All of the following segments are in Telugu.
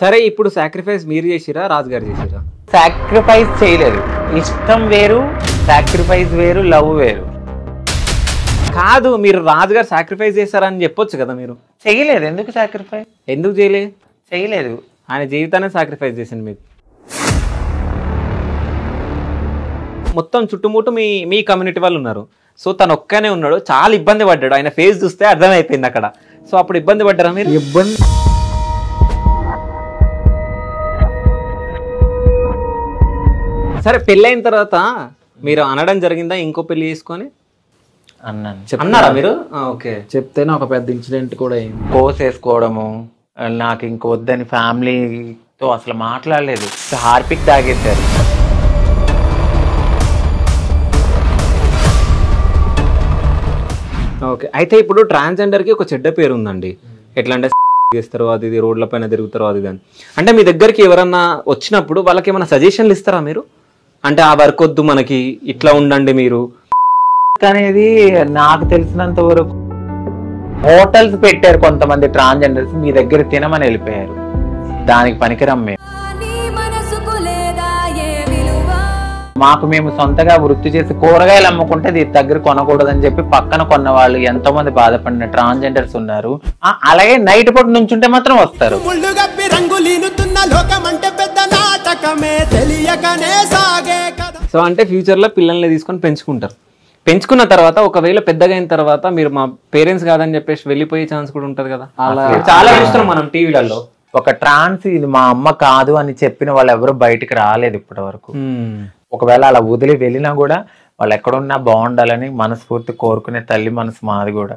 సరే ఇప్పుడు సాక్రిఫైస్ మీరు చేసిరా రాజు గారు చేసిరా? సాక్రిఫైస్ చేయలేదు. ఇష్టం వేరు, సాక్రిఫైస్ వేరు, లవ్ వేరు. కాదు, మీరు రాజు గారు సాక్రిఫైస్ చేశారని చెప్పొచ్చు కదా. మీరు చేయలేదు. ఎందుకు సాక్రిఫైస్? ఎందుకు చేయలేదు. ఆయన జీవితాన్ని సాక్రిఫైస్ చేసింది మీకు. మొత్తం చుట్టుముట్టు మీ కమ్యూనిటీ వాళ్ళు ఉన్నారు. సో తను ఒక్కనే ఉన్నాడు, చాలా ఇబ్బంది పడ్డాడు. ఆయన ఫేస్ చూస్తే అర్థమైపోయింది అక్కడ. సో అప్పుడు ఇబ్బంది పడ్డారా మీరు? ఇబ్బంది సరే, పెళ్ళైన తర్వాత మీరు అనడం జరిగిందా ఇంకో పెళ్లి చేసుకొని? అన్నారా మీరు? ఓకే. చెప్తేనే ఒక పెద్ద ఇన్సిడెంట్ కూడా అయింది. కోర్స్ వేసుకోవడము, నాకు ఇంక వద్దని ఫ్యామిలీతో అసలు మాట్లాడలేదు. హార్పిక్ తాగేశారు. ఓకే. అయితే ఇప్పుడు ట్రాన్స్జెండర్కి ఒక చెడ్డ పేరు ఉందండి. ఎట్లా అంటే చేస్తారు, అది ఇది రోడ్ల పైన తిరుగుతారు, అది అని. అంటే మీ దగ్గరికి ఎవరన్నా వచ్చినప్పుడు వాళ్ళకి ఏమైనా సజెషన్లు ఇస్తారా మీరు? అంటే ఆ వర్క్ వద్దు మనకి, ఇట్లా ఉండండి మీరు అనేది. నాకు తెలిసినంత వరకు హోటల్స్ పెట్టారు కొంతమంది ట్రాన్స్జెండర్స్, మీ దగ్గర తినమని వెళ్ళిపోయారు. దానికి పనికిరం మేము. మేము సొంతగా వృత్తి చేసి కూరగాయలు అమ్ముకుంటే దీని దగ్గర కొనకూడదని చెప్పి పక్కన కొన్న వాళ్ళు ఎంతో మంది బాధపడిన ట్రాన్స్జెండర్స్ ఉన్నారు. అలాగే నైట్ పూట నుంచుంటే మాత్రం వస్తారు. సో అంటే ఫ్యూచర్ లో పిల్లల్ని తీసుకొని పెంచుకుంటారు. పెంచుకున్న తర్వాత ఒకవేళ పెద్దగా అయిన తర్వాత మీరు మా పేరెంట్స్ కాదని చెప్పేసి వెళ్ళిపోయే ఛాన్స్ కూడా ఉంటది కదా. అలా చాలా చూస్తున్నాం మనం టీవీలలో. ఒక ట్రాన్స్ ఇది మా అమ్మ కాదు అని చెప్పిన వాళ్ళు ఎవరు బయటికి రాలేదు ఇప్పటి వరకు. ఒకవేళ అలా వదిలి వెళ్ళినా కూడా వాళ్ళు ఎక్కడున్నా బాగుండాలని మనస్ఫూర్తి కోరుకునే తల్లి మనసు మాది కూడా.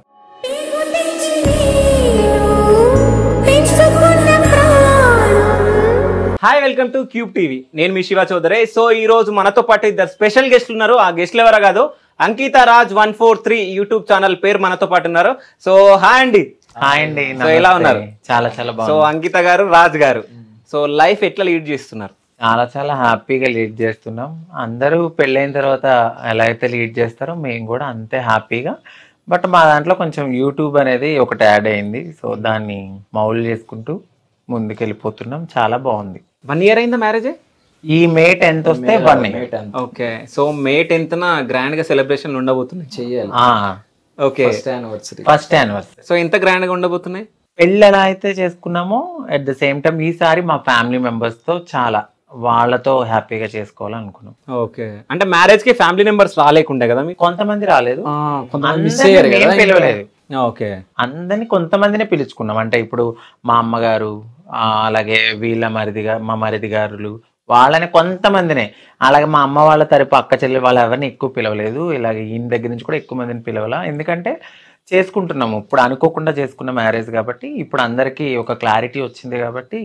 Hi, welcome to cube TV. నేను మీ శివ చౌదరి. సో ఈ రోజు మనతో పాటు ఇద్దరు స్పెషల్ గెస్ట్లు ఉన్నారు. ఆ గెస్ట్లు ఎవరో కాదు, అంకిత రాజ్ 143 యూట్యూబ్ ఛానల్ పేరు మనతో పాటు ఉన్నారు. సో హాయ్ అండి. హాయ్ అండి. సో ఎలా ఉన్నారు? చాలా చాలా బాగుంది. సో అంకిత గారు, రాజ్ గారు, సో లైఫ్ ఎట్లా లీడ్ చేస్తున్నారు? చాలా హ్యాపీగా లీడ్ చేస్తున్నాం. అందరూ పెళ్ళైన తర్వాత ఎలా అయితే లీడ్ చేస్తారో మేము కూడా అంతే హ్యాపీగా. బట్ మా దాంట్లో కొంచెం యూట్యూబ్ అనేది ఒకటి యాడ్ అయింది. సో దాన్ని మౌల్ చేసుకుంటూ ముందుకెళ్ళిపోతున్నాం. చాలా బాగుంది. 1 year అయిందా మ్యారేజ్? ఈ మే 10th వస్తే 1 year. ఓకే. సో మే 10th గ్రాండ్ గా సెలబ్రేషన్ ఉండబోతున్నాయి. చెయ్యాలి. ఓకే. First anniversary. సో ఎంత గ్రాండ్ గా ఉండబోతున్నాయి? పెళ్ళి ఎలా అయితే చేసుకున్నామో అట్ ద సేమ్ టైం ఈసారి మా ఫ్యామిలీ మెంబర్స్ తో చాలా వాళ్ళతో హ్యాపీగా చేసుకోవాలనుకున్నాం. ఓకే. అంటే మ్యారేజ్ కి ఫ్యామిలీ మెంబర్స్ రాలేకుండే కదా మీకు? కొంతమంది రాలేదు, పిలవలేదు. ఓకే. అందరినీ కొంతమందినే పిలుచుకున్నాం. అంటే ఇప్పుడు మా అమ్మగారు, అలాగే వీళ్ళ మా మరిది గారులు, వాళ్ళని కొంతమందినే. అలాగే మా అమ్మ వాళ్ళ తరపు అక్క చెల్లి వాళ్ళు ఎవరిని ఎక్కువ పిలవలేదు. ఇలాగే ఈయన దగ్గర నుంచి కూడా ఎక్కువ మందిని పిలవాల. ఎందుకంటే చేసుకుంటున్నాము, ఇప్పుడు అనుకోకుండా చేసుకున్న మ్యారేజ్ కాబట్టి, ఇప్పుడు అందరికీ ఒక క్లారిటీ వచ్చింది కాబట్టి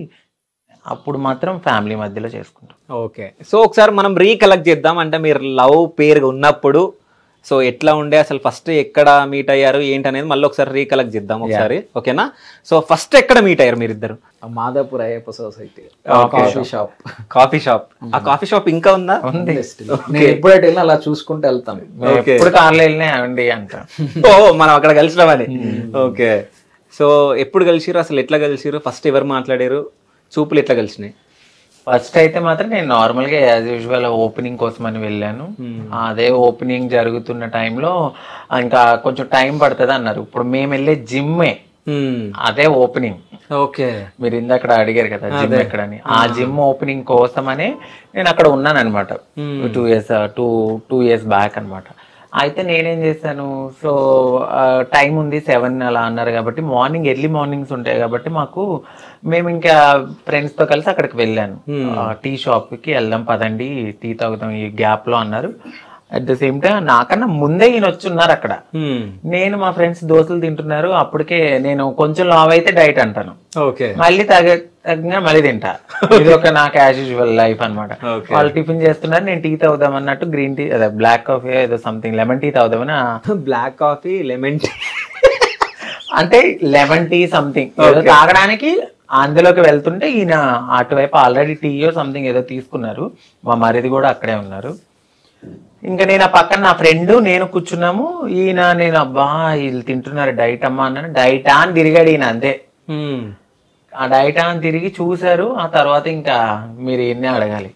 అప్పుడు మాత్రం ఫ్యామిలీ మధ్యలో చేసుకుంటాం. ఓకే. సో ఒకసారి మనం రీకలెక్ట్ చేద్దాం. అంటే మీరు లవ్ పేరు ఉన్నప్పుడు సో ఎట్లా ఉండే, అసలు ఫస్ట్ ఎక్కడ మీట్ అయ్యారు ఏంటి అనేది మళ్ళీ ఒకసారి రీకలెక్ట్ చేద్దాం ఒకసారి. ఓకేనా? సో ఫస్ట్ ఎక్కడ మీట్ అయ్యారు మీరు ఇద్దరు? Madhapur Ayyappa society coffee shop. ఆ కాఫీ షాప్ ఇంకా ఉందా? నేను ఎప్పుడైతే వెళ్ళినా అలా చూసుకుంటూ వెళ్తాను. ఎప్పుడు కార్లో వెళ్ళినా అండి అంట. ఓ, మనం అక్కడ కలిసినామని. ఓకే. సో ఎప్పుడు కలిసిరు, అసలు ఎట్లా కలిసిరు, ఫస్ట్ ఎవరు మాట్లాడారు, చూపులు ఎట్లా కలిసినాయి? ఫస్ట్ అయితే మాత్రం నేను నార్మల్ గా యాజ్ యూజువల్ ఓపెనింగ్ కోసం అని వెళ్ళాను. అదే ఓపెనింగ్ జరుగుతున్న టైంలో ఇంకా కొంచెం టైం పడుతుంది అన్నారు. ఇప్పుడు మేము వెళ్ళే జిమ్మే అదే ఓపెనింగ్. ఓకే. మీరు ఇందాక అడిగారు కదా జిమ్ ఎక్కడని, ఆ జిమ్ ఓపెనింగ్ కోసమనే నేను అక్కడ ఉన్నాను అనమాట. 2 years బ్యాక్ అనమాట. అయితే నేనేం చేశాను, సో టైం ఉంది 7 అలా అన్నారు కాబట్టి ఎర్లీ మార్నింగ్స్ ఉంటాయి కాబట్టి మేము ఇంకా ఫ్రెండ్స్తో కలిసి అక్కడికి వెళ్ళాను. టీ షాప్కి వెళ్దాం పదండి, టీ తాగుదాం ఈ గ్యాప్ లో అన్నారు. అట్ ద సేమ్ టైం నాకన్నా ముందే ఈయన వచ్చున్నారు అక్కడ. నేను మా ఫ్రెండ్స్ దోశలు తింటున్నారు. అప్పటికే నేను కొంచెం లావ్ అయితే డైట్ అంటాను, మళ్ళీ తగ్గినా మళ్ళీ తింటా. ఇది ఒక నాకు యాజ్ యూజువల్ లైఫ్ అనమాట. వాళ్ళు టిఫిన్ చేస్తున్నారు, నేను టీ తాగుదాం అన్నట్టు గ్రీన్ టీ అదే బ్లాక్ కాఫీ ఏదో సంథింగ్ లెమన్ టీ తాగుదామని. బ్లాక్ కాఫీ లెమన్ టీ అంటే లెమన్ టీ సంథింగ్ ఏదో తాగడానికి అందులోకి వెళ్తుంటే ఈయన అటువైపు ఆల్రెడీ టీయో సంథింగ్ ఏదో తీసుకున్నారు. మా మరిది కూడా అక్కడే ఉన్నారు. ఇంకా నేను ఆ పక్కన నా ఫ్రెండ్ నేను కూర్చున్నాము. నేను అబ్బా వీళ్ళు తింటున్నారు డైట్ అమ్మా అన్నాను. డైటా అని తిరిగాడు ఈయన అంతే. ఆ డైటా అని తిరిగి చూసారు. ఆ తర్వాత ఇంకా మీరు ఈయన్నే అడగాలి.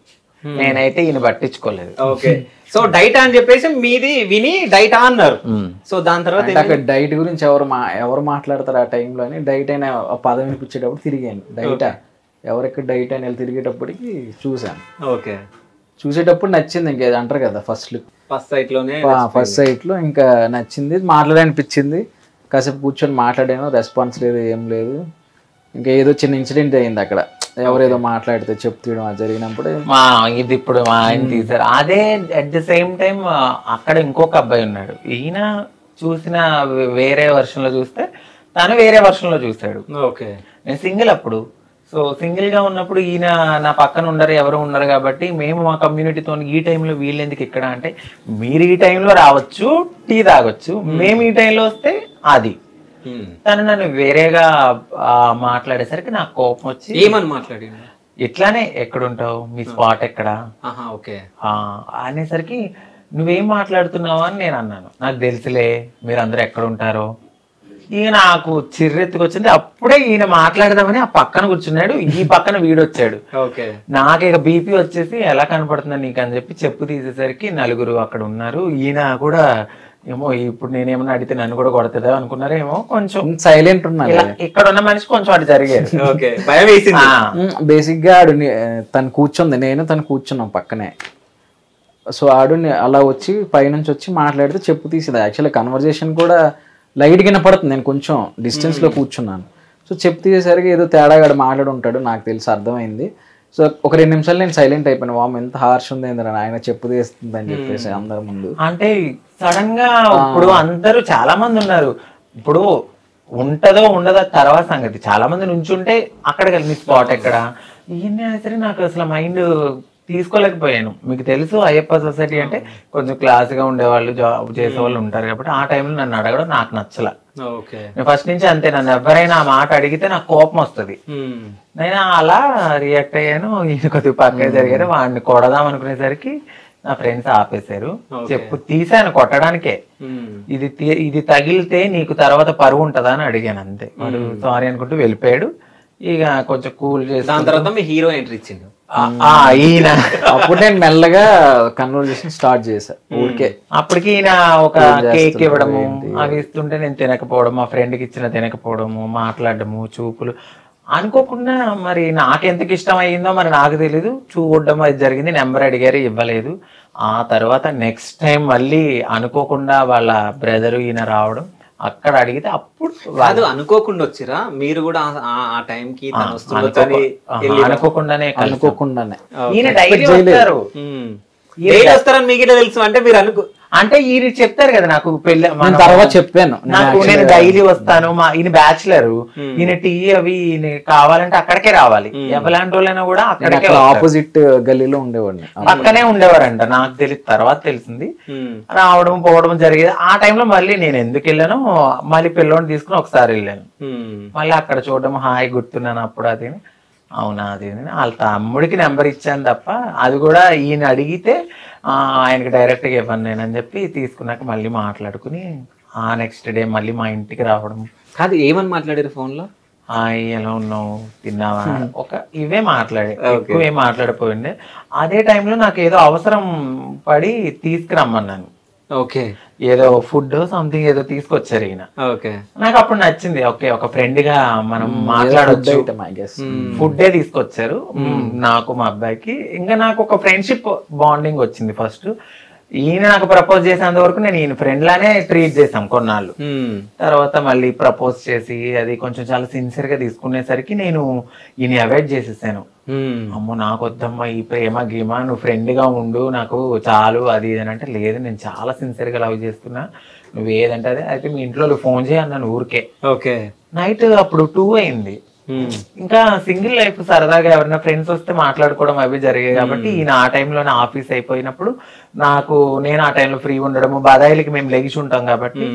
నేనైతే ఈయన పట్టించుకోలేదు. ఓకే, సో డైటా అని చెప్పేసి మీది విని డైటా అన్నారు. సో దాని తర్వాత అంటే అక్కడ డైట్ గురించి ఎవరు మాట్లాడతారు ఆ టైంలో అని డైట్ అయిన ఆ పదం వినిపించేటప్పుడు తిరిగాను. డైటా ఎవరెక్కడ డైట్ అయిన తిరిగేటప్పటికి చూసాను. ఓకే, చూసేటప్పుడు నచ్చింది. ఇంకా అంటారు కదా ఫస్ట్ సైట్ లో ఇంకా నచ్చింది, మాట్లాడనిపించింది. కాసేపు కూర్చొని మాట్లాడాను, రెస్పాన్స్ లేదు, ఏం లేదు. ఇంకా ఏదో చిన్న ఇన్సిడెంట్ అయింది అక్కడ, ఎవరేదో మాట్లాడితే చెప్తూయడం అది జరిగినప్పుడు ఇది ఇప్పుడు మా ఆయన తీశారు. అదే అట్ ద సేమ్ టైం అక్కడ ఇంకొక అబ్బాయి ఉన్నాడు. ఈయన చూసిన వేరే వర్షన్ లో చూస్తే తను వేరే వర్షన్ లో చూసాడు. ఓకే, నేను సింగిల్ అప్పుడు. సో సింగిల్ గా ఉన్నప్పుడు ఈయన నా పక్కన ఎవరు ఉండరు కాబట్టి మేము మా కమ్యూనిటీతో ఈ టైంలో వీళ్ళు ఎందుకు ఇక్కడ అంటే, మీరు ఈ టైంలో రావచ్చు, టీ తాగొచ్చు, మేము ఈ టైంలో వస్తే అది. తను నన్ను వేరేగా మాట్లాడేసరికి నాకు కోపం వచ్చి, ఏమని మాట్లాడి ఇట్లానే ఎక్కడుంటావు, మీ స్పాట్ ఎక్కడ అనేసరికి నువ్వేం మాట్లాడుతున్నావు అని నేను అన్నాను. నాకు తెలుసులే మీరు అందరూ ఎక్కడ ఉంటారో. ఈయన నాకు చిర్రెత్తుకొచ్చింది. అప్పుడే ఈయన మాట్లాడదామని ఆ పక్కన కూర్చున్నాడు, ఈ పక్కన వీడొచ్చాడు. నాకు ఇక బీపీ వచ్చేసి ఎలా కనపడుతుందా నీకు అని చెప్పి చెప్పు తీసేసరికి నలుగురు అక్కడ ఉన్నారు. ఈయన కూడా ఏమో ఇప్పుడు నేనేమన్నా అడిగితే నన్ను కూడా కొడతాదా అనుకున్నారేమో, కొంచెం సైలెంట్ ఉన్నారు. ఇక్కడ ఉన్న మనిషి కొంచెం అటు జరిగేది. బేసిక్ గా ఆడు తను కూర్చుంది, నేను తను కూర్చున్నాం పక్కనే. సో ఆడు అలా వచ్చి పైనుంచి వచ్చి మాట్లాడితే చెప్పు తీసేది. యాక్చువల్లీ కన్వర్జేషన్ కూడా లైట్ గా పడుతుంది, నేను కొంచెం డిస్టెన్స్ లో కూర్చున్నాను. సో చెప్పు తీసేసరికి ఏదో తేడాగాడు మాట్లాడి ఉంటాడు, నాకు తెలిసి అర్థమైంది. సో ఒక 2 నిమిషాలు నేను సైలెంట్ అయిపోయాను. వామ్ ఎంత హార్ష్ ఉంది ఆయన చెప్పు తీస్తుంది అని చెప్పేసి అందరి ముందు. అంటే సడన్ గా ఇప్పుడు అందరూ చాలా మంది ఉన్నారు. ఇప్పుడు ఉంటదో ఉండదో తర్వాత సంగతి. చాలా మంది నుంచుంటే అక్కడ కలిసి స్పాట్ ఎక్కడ ఈయన సరే నాకు అసలు మైండ్ తీసుకోలేకపోయాను. మీకు తెలుసు అయ్యప్ప సొసైటీ అంటే కొంచెం క్లాస్ గా ఉండేవాళ్ళు, జాబ్ చేసే వాళ్ళు ఉంటారు కాబట్టి ఆ టైంలో నన్ను అడగడం నాకు నచ్చల. నేను ఫస్ట్ నుంచి అంతే, నన్ను ఎవరైనా ఆ మాట అడిగితే నాకు కోపం వస్తుంది. నేను అలా రియాక్ట్ అయ్యాను. ఈయన కొద్దిగా పక్కన జరిగారు, వాడిని కొడదాం అనుకునేసరికి నా ఫ్రెండ్స్ ఆపేశారు. చెప్పు తీసాను కొట్టడానికే. ఇది తగిలితే నీకు తర్వాత పరువు ఉంటదా అని అడిగాను అంతే. వాడు సారీ అనుకుంటూ వెళ్ళిపోయాడు. ఇక కొంచెం కూల్ చేసి దాని తర్వాత మీ హీరో ఎంట్రీ ఇచ్చిండు ఈయన. అప్పుడు నేను మెల్లగా కన్వర్జేషన్ స్టార్ట్ చేశా ఊరికే. అప్పటికి ఈయన ఒక కేక్ ఇవ్వడము అవి ఇస్తుంటే నేను తినకపోవడం, మా ఫ్రెండ్కి ఇచ్చిన తినకపోవడము, మాట్లాడడము, చూపులు అనుకోకుండా మరి నాకెందుకు ఇష్టం అయ్యిందో మరి నాకు తెలీదు. చూడడం అది జరిగింది, నెంబర్ అడిగారు, ఇవ్వలేదు. ఆ తర్వాత నెక్స్ట్ టైం మళ్ళీ అనుకోకుండా వాళ్ళ బ్రదరు ఈయన రావడం, అక్కడ అడిగితే అప్పుడు కాదు అనుకోకుండా వచ్చిరా మీరు కూడా ఆ టైం కి అనుకోకుండానే ఈయన డైలీ వస్తారని మీకు తెలుసు అంటే మీరు అంటే ఈయన చెప్తారు కదా నాకు పెళ్లి తర్వాత చెప్పాను నాకు, నేను డైలీ వస్తాను. ఈయన బ్యాచులర్, ఈయన టీ అవి ఈయన కావాలంటే అక్కడికే రావాలి. ఎవలాంటి వాళ్ళైనా కూడా అక్కడికే ఆపోజిట్ గల్లీలో ఉండేవాడిని, పక్కనే ఉండేవారంట. నాకు తెలియదు, తర్వాత తెలిసింది. రావడం పోవడం జరిగేది. ఆ టైంలో మళ్ళీ నేను ఎందుకు వెళ్ళాను, మళ్ళీ పిల్లోని తీసుకుని ఒకసారి వెళ్ళాను. మళ్ళీ అక్కడ చూడడం, హాయ్ గుర్తున్నాను అప్పుడు అది. అవునా అది వాళ్ళ తమ్ముడికి నెంబర్ ఇచ్చాను తప్ప, అది కూడా ఈయన అడిగితే ఆయనకి డైరెక్ట్ గా ఇవ్వను నేను అని చెప్పి తీసుకున్నాక మళ్ళీ మాట్లాడుకుని ఆ నెక్స్ట్ డే మళ్ళీ మా ఇంటికి రావడం. కాదు ఏమని మాట్లాడారు ఫోన్ లో? హాయ్ ఎలా ఉన్నావు, తిన్నావా, ఇవే మాట్లాడే, ఎక్కువ ఏం మాట్లాడిపోయిండే. అదే టైంలో నాకు ఏదో అవసరం పడి తీసుకురమ్మన్నాను. ఓకే, ఏదో ఫుడ్ సంథింగ్ ఏదో తీసుకొచ్చారు ఈయన. ఓకే, నాకు అప్పుడు నచ్చింది. ఓకే, ఒక ఫ్రెండ్ గా మనం మాట్లాడొచ్చు. ఫుడ్డే తీసుకొచ్చారు నాకు, మా అబ్బాయికి. ఇంకా నాకు ఒక ఫ్రెండ్షిప్ బాండింగ్ వచ్చింది. ఫస్ట్ ఈయన నాకు ప్రపోజ్ చేసేంత వరకు నేను ఈయన ఫ్రెండ్ లానే ట్రీట్ చేసాం కొన్నాళ్ళు. తర్వాత మళ్ళీ ప్రపోజ్ చేసి అది కొంచెం చాలా సిన్సియర్ గా తీసుకునేసరికి నేను ఈయన అవాయిడ్ చేసేసాను. అమ్మో నాకు వద్దమ్మా ఈ ప్రేమ గీమా, నువ్వు ఫ్రెండ్ గా ఉండు, నాకు చాలు అది ఇది అని అంటే, లేదు నేను చాలా సిన్సియర్ గా లవ్ చేస్తున్నా, నువ్వు ఏదంటే అదే. అయితే మీ ఇంట్లో ఫోన్ చేయన్నాను ఊరికే. ఓకే, నైట్ అప్పుడు 2 అయింది. ఇంకా సింగిల్ లైఫ్ సరదాగా ఎవరైనా ఫ్రెండ్స్ వస్తే మాట్లాడుకోవడం అవి జరిగాయి కాబట్టి ఈయన ఆ టైంలోనే ఆఫీస్ అయిపోయినప్పుడు నేను ఆ టైంలో ఫ్రీ ఉండడము, బదాయిలకి మేము లెగిసి ఉంటాం కాబట్టి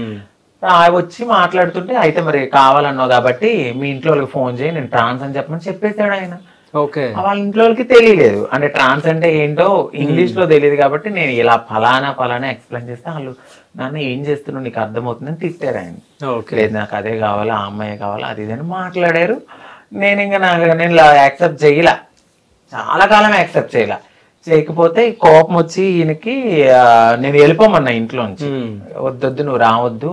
వచ్చి మాట్లాడుతుంటే, అయితే మరి కావాలన్నావు కాబట్టి మీ ఇంట్లో వాళ్ళకి ఫోన్ చేయి, నేను ట్రాన్స్ అని చెప్పమని చెప్పేశాడు ఆయన. ఓకే, వాళ్ళ ఇంట్లో వాళ్ళకి తెలియలేదు, అంటే ట్రాన్స్ అంటే ఏంటో ఇంగ్లీష్ లో తెలియదు కాబట్టి నేను ఇలా ఫలానా ఎక్స్ప్లెయిన్ చేస్తే వాళ్ళు నాన్న ఏం చేస్తున్నావు నీకు అర్థమవుతుందని తిట్టారు ఆయన. లేదు నాకు అదే కావాలా, ఆ అమ్మాయి కావాలా, అది ఇది అని మాట్లాడారు. నేను ఇంకా నేను యాక్సెప్ట్ చేయలే, చాలా కాలం యాక్సెప్ట్ చేయకపోతే కోపం వచ్చి ఈయనకి నేను వెళ్ళిపోమన్నా ఇంట్లోంచి. వద్దొద్దు, నువ్వు రావద్దు,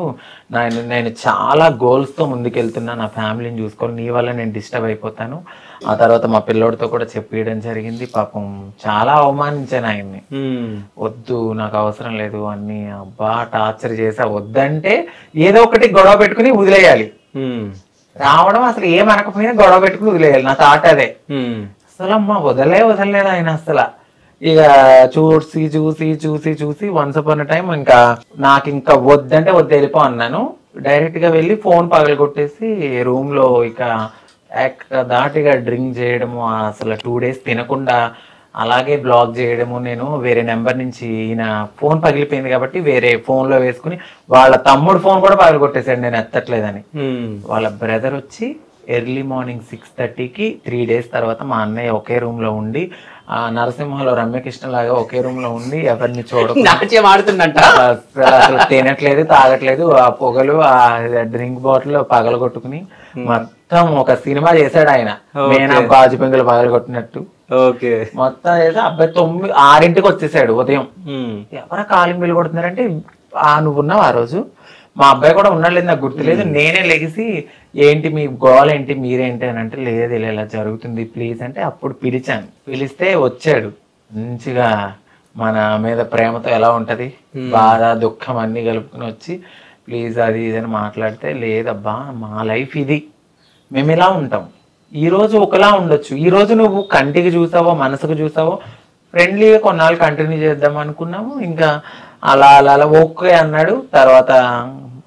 నేను చాలా గోల్స్ తో ముందుకెళ్తున్నా, నా ఫ్యామిలీని చూసుకోవాలి, నీ వల్ల నేను డిస్టర్బ్ అయిపోతాను. ఆ తర్వాత మా పిల్లోడితో కూడా చెప్పేయడం జరిగింది. పాపం చాలా అవమానించాను ఆయన్ని. వద్దు, నాకు అవసరం లేదు అన్ని, అబ్బా టార్చర్ చేసా. వద్దంటే ఏదో ఒకటి గొడవ పెట్టుకుని వదిలేయాలి, రావడం అసలు ఏమనకపోయినా గొడవ పెట్టుకుని వదిలేయాలి. నా థాట్ అదే. అసలు అమ్మ వదలలేదు ఆయన అసలు. ఇక చూసి వన్స్ అపాన్ అ టైం ఇంకా నాకు ఇంకా వద్దంటే వద్దు వెళ్ళిపో అన్నాను. డైరెక్ట్ గా వెళ్ళి ఫోన్ పగలు కొట్టేసి రూమ్ లో ఇక దాటిగా డ్రింక్ చేయడము, అసలు 2 days తినకుండా అలాగే బ్లాక్ చేయడము. నేను వేరే నెంబర్ నుంచి ఈయన ఫోన్ పగిలిపోయింది కాబట్టి వేరే ఫోన్ లో వేసుకుని వాళ్ళ తమ్ముడు ఫోన్ కూడా పగలు కొట్టేసాడు నేను ఎత్తట్లేదని. వాళ్ళ బ్రదర్ వచ్చి ఎర్లీ మార్నింగ్ 6:30కి 3 days తర్వాత మా అన్నయ్య ఒకే రూమ్ లో ఉండి, ఆ నరసింహలో రమ్యకృష్ణ లాగా ఒకే రూమ్ లో ఉండి ఎవరిని ఆడుతుందంట. అసలు తినట్లేదు, తాగట్లేదు. ఆ పొగలు, ఆ డ్రింక్ బాటిల్ పగలు కొట్టుకుని మొత్తం ఒక సినిమా చేశాడు ఆయన. మేనా గాజు పెంకులు పగలు కొట్టినట్టు మొత్తం చేసి అబ్బాయి 6ంటికి వచ్చేసాడు ఉదయం. ఎవరా కాలింగ్ బిల్లు కొడుతున్నారంటే నువ్వు ఉన్నావు ఆ రోజు. మా అబ్బాయి కూడా ఉన్నాడు నాకు గుర్తులేదు. నేనే లెగిసి ఏంటి మీ గోల్ ఏంటి, మీరేంటి అని అంటే, లేదు ఇలా జరుగుతుంది ప్లీజ్ అంటే అప్పుడు పిలిచాను. పిలిస్తే వచ్చాడు. మంచిగా మన మీద ప్రేమతో ఎలా ఉంటది, బాధ దుఃఖం అన్ని కలుపుకుని వచ్చి ప్లీజ్ అది ఇదని మాట్లాడితే, లేదబ్బా మా లైఫ్ ఇది, మేము ఇలా ఉంటాం. ఈ రోజు ఒకలా ఉండొచ్చు, ఈ రోజు నువ్వు కంటికి చూసావో మనసుకు చూసావో ఫ్రెండ్లీగా కొన్నాళ్ళు కంటిన్యూ చేద్దాం అనుకున్నాము. ఇంకా అలా అలా అలా ఓకే అన్నాడు. తర్వాత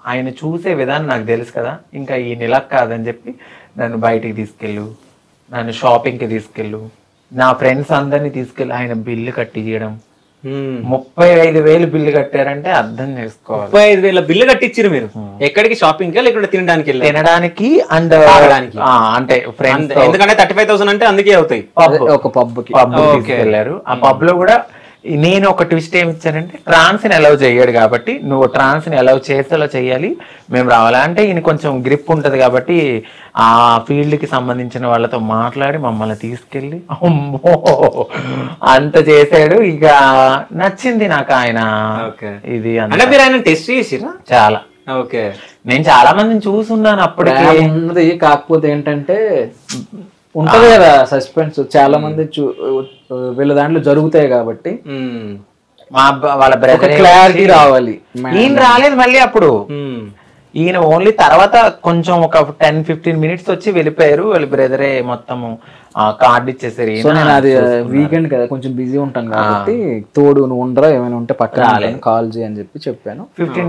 ఆయన చూసే విధానం నాకు తెలుసు కదా, ఇంకా ఈ నెల కాదని చెప్పి నన్ను బయటికి తీసుకెళ్ళు, నన్ను షాపింగ్కి తీసుకెళ్ళు, నా ఫ్రెండ్స్ అందరినీ తీసుకెళ్ళి ఆయన బిల్లు కట్టించడం. 35,000 బిల్లు కట్టారంటే అర్థం చేసుకోవాలి. 35,000 బిల్లు కట్టించారు మీరు? ఎక్కడికి? షాపింగ్ కి లేకుంటే తినడానికి? తినడానికి అండ్ అంటే ఫ్రెండ్స్. ఎందుకంటే 35,000 అంటే అందుకే అవుతాయి. ఒక పబ్ తీసుకెళ్లారు. ఆ పబ్ లో కూడా నేను ఒక ట్విస్ట్ ఏమి ఇచ్చానంటే, ట్రాన్స్ ని అలౌ చెయ్యాడు కాబట్టి నువ్వు ట్రాన్స్ ని అలౌ చేసేలా చెయ్యాలి, మేము రావాలంటే ఈయన కొంచెం గ్రిప్ ఉంటది కాబట్టి ఆ ఫీల్డ్ కి సంబంధించిన వాళ్ళతో మాట్లాడి మమ్మల్ని తీసుకెళ్ళి అమ్మో అంత చేశాడు. ఇక నచ్చింది నాకు ఆయన ఇది. అంటే మీరు ఆయన టెస్ట్ చేసిరా? చాలా. ఓకే, నేను చాలా మందిని చూసున్నాను అప్పటికి ఉన్నది. కాకపోతే ఏంటంటే ఉంటది కదా సస్పెన్స్, చాలా మంది వీళ్ళ దాంట్లో జరుగుతాయి కాబట్టి వాళ్ళ బ్రదర్ క్లారిటీ రావాలి. ఈయన రాలేదు మళ్ళీ అప్పుడు. ఈయన ఓన్లీ తర్వాత కొంచెం ఒక 10-15 minutes వచ్చి వెళ్ళిపోయారు. వాళ్ళ బ్రదరే మొత్తము కార్డు ఇచ్చేసారు. నేను అది వీకెండ్ కదా కొంచెం బిజీ ఉంటాను కాబట్టి తోడు నువ్వు ఉండరా, ఏమైనా ఉంటే పక్కన కాల్ చేయి అని చెప్పాను.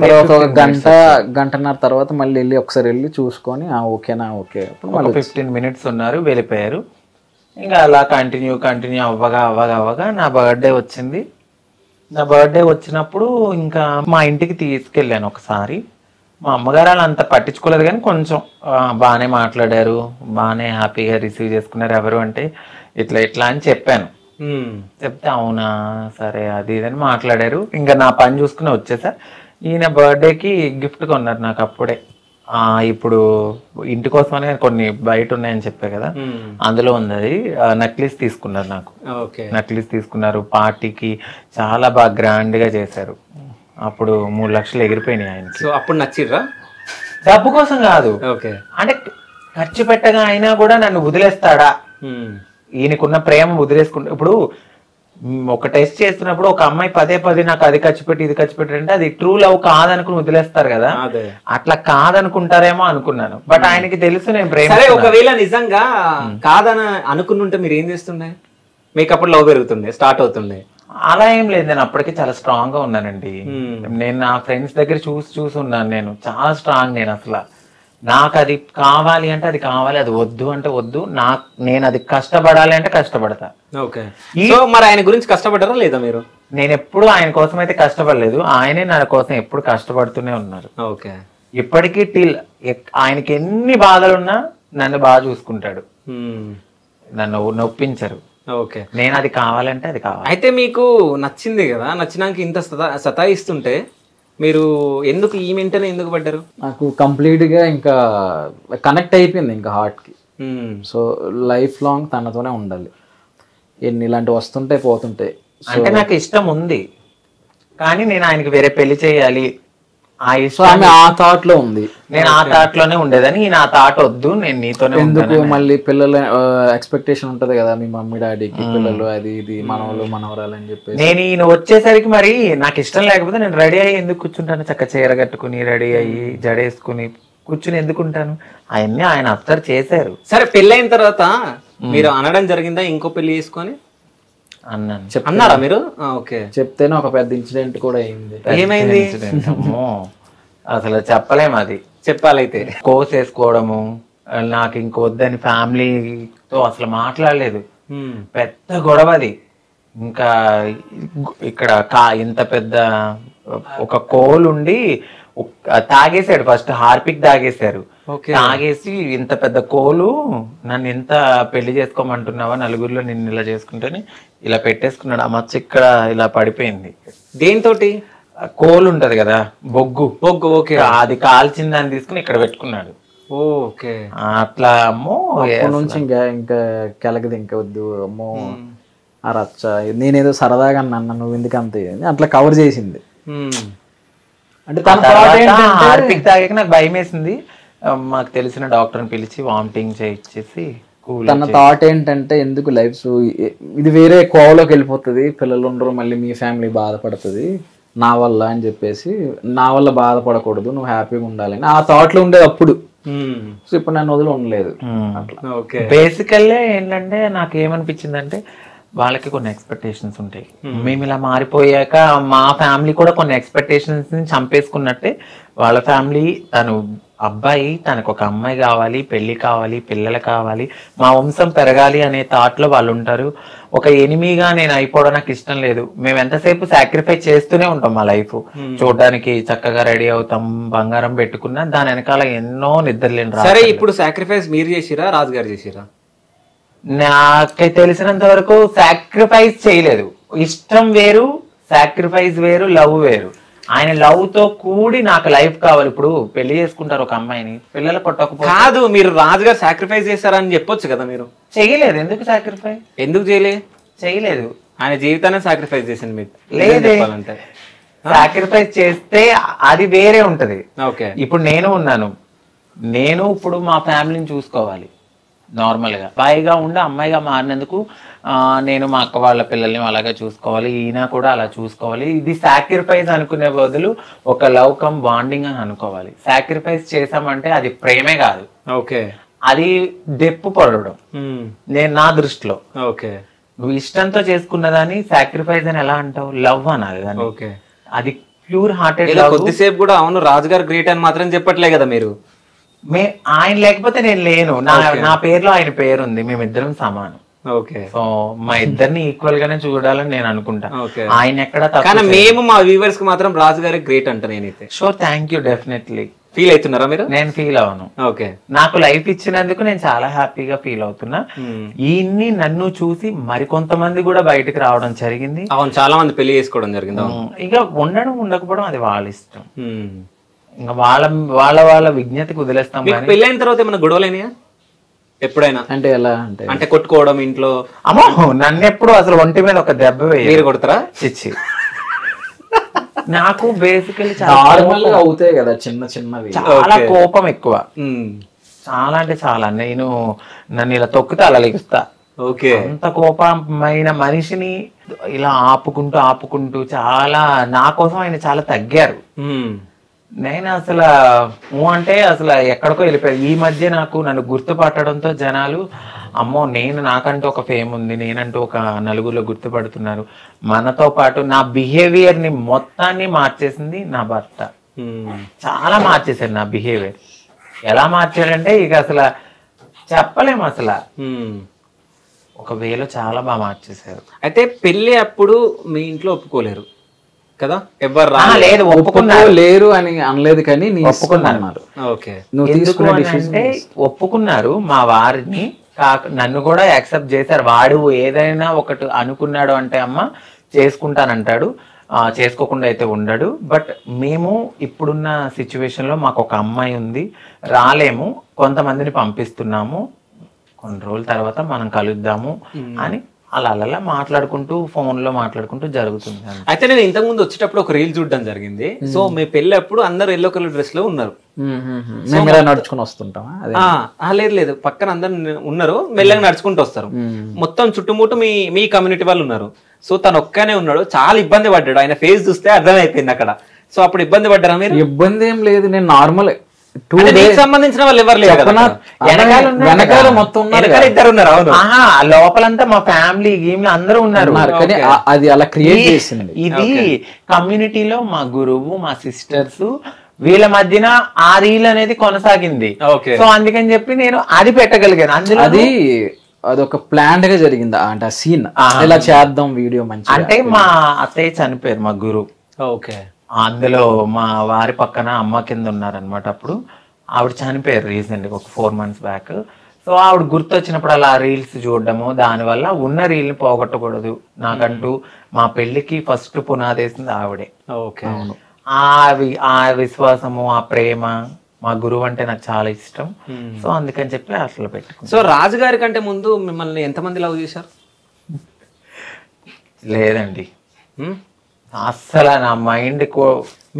తర్వాత ఒక గంటన్నర తర్వాత మళ్ళీ వెళ్ళి ఒకసారి వెళ్ళి చూసుకొని ఓకేనా ఓకే 15 minutes ఉన్నారు, వెళ్ళిపోయారు. ఇంకా అలా కంటిన్యూ అవ్వగా నా బర్త్డే వచ్చింది. నా బర్త్డే వచ్చినప్పుడు ఇంకా మా ఇంటికి తీసుకెళ్ళాను ఒకసారి. మా అమ్మగారు అలా అంత పట్టించుకోలేదు కానీ కొంచెం బాగానే మాట్లాడారు, బాగానే హ్యాపీగా రిసీవ్ చేసుకున్నారు. ఎవరు అంటే ఇట్లా అని చెప్పాను. చెప్తే అవునా సరే అది ఇదని మాట్లాడారు. ఇంకా నా పని చూసుకుని వచ్చేసా. ఈయన బర్త్డేకి గిఫ్ట్ కొన్నారు నాకు అప్పుడే. ఇప్పుడు ఇంటి కోసమనే కొన్ని బయట ఉన్నాయని చెప్పా కదా, అందులో ఉంది అది. నక్లీస్ తీసుకున్నారు నాకు. నక్లీస్ తీసుకున్నారు. పార్టీకి చాలా బాగా గ్రాండ్ గా చేశారు. అప్పుడు 3 లక్షలు ఎగిరిపోయినాయి ఆయనకి. అప్పుడు నచ్చిర్రా? డబ్బు కోసం కాదు, అంటే ఖర్చు పెట్టగా అయినా కూడా నన్ను వదిలేస్తాడా, ఈయనకున్న ప్రేమ వదిలేసుకుంటా. ఇప్పుడు ఒక టెస్ట్ చేస్తున్నప్పుడు ఒక అమ్మాయి పదే నాకు అది ఖర్చు పెట్టి ఇది ఖర్చు పెట్టి అంటే అది ట్రూ లవ్ కాదనుకుని వదిలేస్తారు కదా, అట్లా కాదనుకుంటారేమో అనుకున్నాను. బట్ ఆయనకి తెలుసు నేను ప్రేమ. ఒకవేళ నిజంగా కాదని అనుకున్నుంటే మీరు ఏం చేస్తుండే? మీకు అప్పుడు లవ్ పెరుగుతుండే, స్టార్ట్ అవుతుండే? అలా ఏం లేదు, నేను అప్పటికే చాలా స్ట్రాంగ్ గా ఉన్నానండి. నేను నా ఫ్రెండ్స్ దగ్గర చూసి ఉన్నాను. నేను చాలా స్ట్రాంగ్. నేను అసలు నాకు అది కావాలి అంటే అది కావాలి, అది వద్దు అంటే వద్దు. నేను అది కష్టపడాలి అంటే కష్టపడతా. మరి ఆయన గురించి కష్టపడ్డారా లేదా మీరు? నేను ఎప్పుడు ఆయన కోసం అయితే కష్టపడలేదు, ఆయనే నా కోసం ఎప్పుడు కష్టపడుతూనే ఉన్నారు. ఇప్పటికీ ఆయనకి ఎన్ని బాధలున్నా నన్ను బాగా చూసుకుంటాడు, నన్ను నొప్పించరు. నేను అది కావాలంటే అది కావాలి. అయితే మీకు నచ్చింది కదా, నచ్చినాక ఇంత సతాయిస్తుంటే మీరు ఎందుకు ఈ వెంటనే ఎందుకు పడ్డారు? నాకు కంప్లీట్ గా ఇంకా కనెక్ట్ అయిపోయింది ఇంకా హార్ట్ కి. సో లైఫ్ లాంగ్ తనతోనే ఉండాలి. ఎన్ని ఇలాంటివి వస్తుంటాయి పోతుంటాయి. అంటే నాకు ఇష్టం ఉంది, కానీ నేను ఆయనకి వేరే పెళ్లి చేయాలి ఆ సో ఇష్టం, ఆమె ఆ థాట్ లో ఉంది. నేను ఆ థాట్ లోనే ఉండేదని, నా థాట్ వద్దు, నేను నీతోనే ఎందుకు మళ్ళీ పిల్లల ఎక్స్పెక్టేషన్ ఉంటది కదా మీ మమ్మీ డాడీకి, పిల్లలు అది ఇది మనవలు మనవరాలు అని చెప్పేసి. నేను ఈయన వచ్చేసరికి మరి నాకు ఇష్టం లేకపోతే నేను రెడీ అయ్యి ఎందుకు కూర్చుంటాను? చక్క చీర కట్టుకుని రెడీ అయ్యి జడేసుకుని కూర్చుని ఎందుకుంటాను? అవన్నీ ఆయన అబ్జర్వ్ చేశారు. సరే పెళ్ళైన తర్వాత మీరు అనడం జరిగిందా ఇంకో పెళ్లి చేసుకొని? అన్నాను. అన్నారా మీరు? ఓకే. చెప్తేనే ఒక పెద్ద ఇన్సిడెంట్ కూడా అయింది. ఏమైంది? అమ్మో, అసలు చెప్పలేము. అది చెప్పాలైతే కోసేసుకోవడము, నాకు ఇంకొద్దని ఫ్యామిలీతో అసలు మాట్లాడలేదు. పెద్ద గొడవ అది. ఇంకా ఇక్కడ ఇంత పెద్ద ఒక కోల్ ఉండి తాగేసాడు. First Harpic తాగేశారు. తాగేసి ఇంత పెద్ద కోలు, నన్ను ఎంత పెళ్లి చేసుకోమంటున్నావా, నలుగురిలో నిన్ను ఇలా చేసుకుంటేనే ఇలా పెట్టేసుకున్నాడు. ఆ మచ్చ ఇక్కడ ఇలా పడిపోయింది. దేనితోటి? కోలు ఉంటది కదా, బొగ్గు. ఓకే. అది కాల్చిన దాన్ని తీసుకుని ఇక్కడ పెట్టుకున్నాడు. ఓకే. అట్లా అమ్మో అప్పటి నుంచి ఇంకా కెలగదు, ఇంకా వద్దు అమ్మో ఆ రచ్చ. నేనేదో సరదాగా అన్నా, నువ్వు ఎందుకు అంతే అట్లా కవర్ చేసింది. అంటే హార్పిక్ తాగాక నాకు భయం వేసింది. మాకు తెలిసిన డాక్టర్ని పిలిచి వామిటింగ్ చేయించేసి తన థాట్ ఏంటంటే ఎందుకు లైఫ్ ఇది వేరే కోవలోకి వెళ్ళిపోతుంది, పిల్లలు ఉండరు, మళ్ళీ మీ ఫ్యామిలీ బాధపడుతుంది నా వల్ల అని చెప్పేసి, నా వల్ల బాధపడకూడదు, నువ్వు హ్యాపీగా ఉండాలని ఆ థాట్ లో ఉండేది అప్పుడు. సో ఇప్పుడు నన్ను వదిలి ఉండలేదు. అట్లా బేసికల్లీ ఏంటంటే నాకు ఏమనిపించిందంటే వాళ్ళకి కొన్ని ఎక్స్పెక్టేషన్స్ ఉంటాయి. మేము ఇలా మారిపోయాక మా ఫ్యామిలీ కూడా కొన్ని ఎక్స్పెక్టేషన్స్ ని చంపేసుకున్నట్టే వాళ్ళ ఫ్యామిలీ, తను అబ్బాయి తనకు ఒక అమ్మాయి కావాలి, పెళ్లి కావాలి, పిల్లలు కావాలి, మా వంశం పెరగాలి అనే థాట్ లో వాళ్ళు ఉంటారు. ఒక ఎనిమిగా నేను అయిపోవడం నాకు ఇష్టం లేదు. మేము ఎంతసేపు సాక్రిఫైస్ చేస్తూనే ఉంటాం. మా లైఫ్ చూడడానికి చక్కగా రెడీ అవుతాం, బంగారం పెట్టుకున్నా దాని వెనకాల ఎన్నో నిద్రలేని. సరే, ఇప్పుడు సాక్రిఫైస్ మీరు చేసిరా, రాజుగారు చేసిరా? నాకై తెలిసినంత వరకు సాక్రిఫైస్ చేయలేదు. ఇష్టం వేరు, సాక్రిఫైస్ వేరు, లవ్ వేరు. ఆయన లవ్ తో కూడి నాకు లైఫ్ కావాలి. ఇప్పుడు పెళ్లి చేసుకుంటారు ఒక అమ్మాయిని, పిల్లలు కొట్టకపోతే కాదు, మీరు రాజుగారు సాక్రిఫైస్ చేస్తారని చెప్పొచ్చు కదా. మీరు చేయలేదు. ఎందుకు సాక్రిఫైస్? ఎందుకు చేయలేదు? ఆయన జీవితాన్ని సాక్రిఫైస్ చేసింది మీకు. లేదే, సాక్రిఫైస్ చేస్తే అది వేరే ఉంటది. ఓకే. ఇప్పుడు నేను ఉన్నాను, నేను ఇప్పుడు మా ఫ్యామిలీని చూసుకోవాలి. నార్మల్ గా అబ్బాయిగా ఉండి అమ్మాయిగా మారినందుకు నేను మా అక్క వాళ్ళ పిల్లల్ని అలాగే చూసుకోవాలి, ఈయన కూడా అలా చూసుకోవాలి. ఇది సాక్రిఫైస్ అనుకునే బదులు ఒక లవ్ కమ్ బాండింగ్ అని అనుకోవాలి. సాక్రిఫైస్ చేసామంటే అది ప్రేమే కాదు. ఓకే. అది దెప్పు పడడం. నేను నా దృష్టిలో ఓకే. నువ్వు ఇష్టంతో చేసుకున్నదాన్ని సాక్రిఫైస్ అని ఎలా అంటావు? లవ్ అనాలి దాన్ని. ఓకే. అది ప్యూర్ హార్టెడ్. కొద్దిసేపు కూడా అవును రాజుగారు గ్రేట్ అని మాత్రం చెప్పట్లే కదా మీరు. ఆయన లేకపోతే నేను లేను. నా పేరులో ఆయన పేరు ఉంది, మేమిద్దరం సమానం. ఓకే. సో మా ఇద్దరిని ఈక్వల్ గానే చూడాలని నేను అనుకుంటా. ఆయన ఎక్కడ కానీ మేము మా వ్యూవర్స్ కి మాత్రం రాజుగారి గ్రేట్ అంట నేనైతే. Sure, thank you. Definitely feel అవుతున్నారా మీరు? నేను ఫీల్ అవను. ఓకే. నాకు లైఫ్ ఇచ్చినందుకు నేను చాలా హ్యాపీగా ఫీల్ అవుతున్నా. ఈయన్ని నన్ను చూసి మరికొంతమంది కూడా బయటకు రావడం జరిగింది. అవును, చాలా మంది పెళ్లి చేసుకోవడం జరిగింది. ఇక ఉండడం ఉండకపోవడం అది వాళ్ళ ఇష్టం. ఇంకా వాళ్ళ వాళ్ళ విజ్ఞతకి వదిలేస్తాం. పెళ్ళైన తర్వాత ఏమైనా గొడవలేనియా ఎప్పుడైనా? అంటే ఎలా అంటే కొట్టుకోవడం ఇంట్లో? అమ్మో, నన్ను ఎప్పుడు అసలు ఒంటి మీద ఒక దెబ్బ వేయాలి. మీరు కొడతారా? చిచ్చి, నాకు బేసికలీ నార్మల్ గా అవుతాయి కదా చిన్న చిన్నవి. చాలా కోపం ఎక్కువ, చాలా అంటే చాలా. నన్ను ఇలా తొక్కితే అలా లెగుస్తా. ఓకే. అంత కోపమైన మనిషిని ఇలా ఆపుకుంటూ చాలా నా కోసం ఆయన చాలా తగ్గారు. నేను అసలు అంటే అసలు ఎక్కడికో వెళ్ళిపోయాను. ఈ మధ్య నన్ను గుర్తుపట్టడంతో జనాలు అమ్మో నాకంటూ ఒక ఫేమ్ ఉంది, నేనంటూ ఒక నలుగురిలో గుర్తుపడుతున్నారు. మనతో పాటు నా బిహేవియర్ ని మొత్తాన్ని మార్చేసింది నా భర్త. చాలా మార్చేశాడు నా బిహేవియర్. ఎలా మార్చాడంటే ఇక అసలు చెప్పలేము. అసలు ఒక వేలో చాలా బాగా మార్చేశారు. అయితే పెళ్లి అప్పుడు మీ ఇంట్లో ఒప్పుకోలేరు కదా? ఎవరు లేదు, ఒప్పుకోలేరు అని అనలేదు, కానీ ఒప్పుకున్నారు. అంటే ఒప్పుకున్నారు మా వారిని. నన్ను కూడా యాక్సెప్ట్ చేశారు. వాడు ఏదైనా ఒకటి అనుకున్నాడు అంటే అమ్మ చేసుకుంటానంటాడు, చేసుకోకుండా అయితే ఉండడు. బట్ మేము ఇప్పుడున్న సిచ్యువేషన్ లో మాకు ఒక అమ్మాయి ఉంది, రాలేము, కొంతమందిని పంపిస్తున్నాము, కొన్ని రోజుల తర్వాత మనం కలుద్దాము అని అలా మాట్లాడుకుంటూ ఫోన్ లో మాట్లాడుకుంటూ జరుగుతుంది. అయితే నేను ఇంతకు ముందు వచ్చేటప్పుడు ఒక రీల్ చూడడం జరిగింది. సో మీ పెళ్లి అప్పుడు అందరు ఎల్లో కలర్ డ్రెస్ లో ఉన్నారు, మేము ఇలా నడుచుకుని వస్తుంటామా? లేదు పక్కన అందరు ఉన్నారు, మెల్లగా నడుచుకుంటూ వస్తారు. మొత్తం చుట్టుముట్టు మీ కమ్యూనిటీ వాళ్ళు ఉన్నారు. సో తను ఒక్కనే ఉన్నాడు, చాలా ఇబ్బంది పడ్డాడు. ఆయన ఫేస్ చూస్తే అర్థమైపోయింది అక్కడ. సో అప్పుడు ఇబ్బంది పడ్డారా మీరు? ఇబ్బంది ఏం లేదు, నేను నార్మల్ సంబంధించిన వాళ్ళు ఎవరు లేరు, వెనకాల మొత్తం ఇద్దరు ఉన్నారు. అవును, లోపలంతా మా ఫ్యామిలీ గేమ్ అందరూ ఉన్నారు. కానీ అది అలా క్రియేట్ చేసింది. ఇది కమ్యూనిటీలో మా గురువు, మా సిస్టర్స్ వీళ్ళ మధ్యన ఆ రీల్ అనేది కొనసాగింది. సో అందుకని చెప్పి నేను అది పెట్టగలిగాను. అందులో అదొక ప్లాంట్ గా జరిగింది, అంటే ఆ సీన్ ఇలా చేద్దాం వీడియో మంచి. అంటే మా అత్తయ్య చనిపోయారు, మా గురువు. ఓకే, అందులో మా వారి పక్కన అమ్మ కింద ఉన్నారనమాట. అప్పుడు ఆవిడ చనిపోయారు రీసెంట్ ఒక 4 months బ్యాక్. సో ఆవిడ గుర్తొచ్చినప్పుడు అలా రీల్స్ చూడడము, దానివల్ల ఉన్న రీల్ని పోగొట్టకూడదు. నాకంటూ మా పెళ్లికి ఫస్ట్ పునాది వేసింది ఆవిడే. ఓకే, ఆ విశ్వాసము, ఆ ప్రేమ, మా గురువు అంటే నాకు చాలా ఇష్టం. సో అందుకని చెప్పి అసలు పెట్టుకున్నాను. సో రాజుగారి కంటే ముందు మిమ్మల్ని ఎంతమంది లవ్ చేశారు? లేదండి, అస్సలు నా మైండ్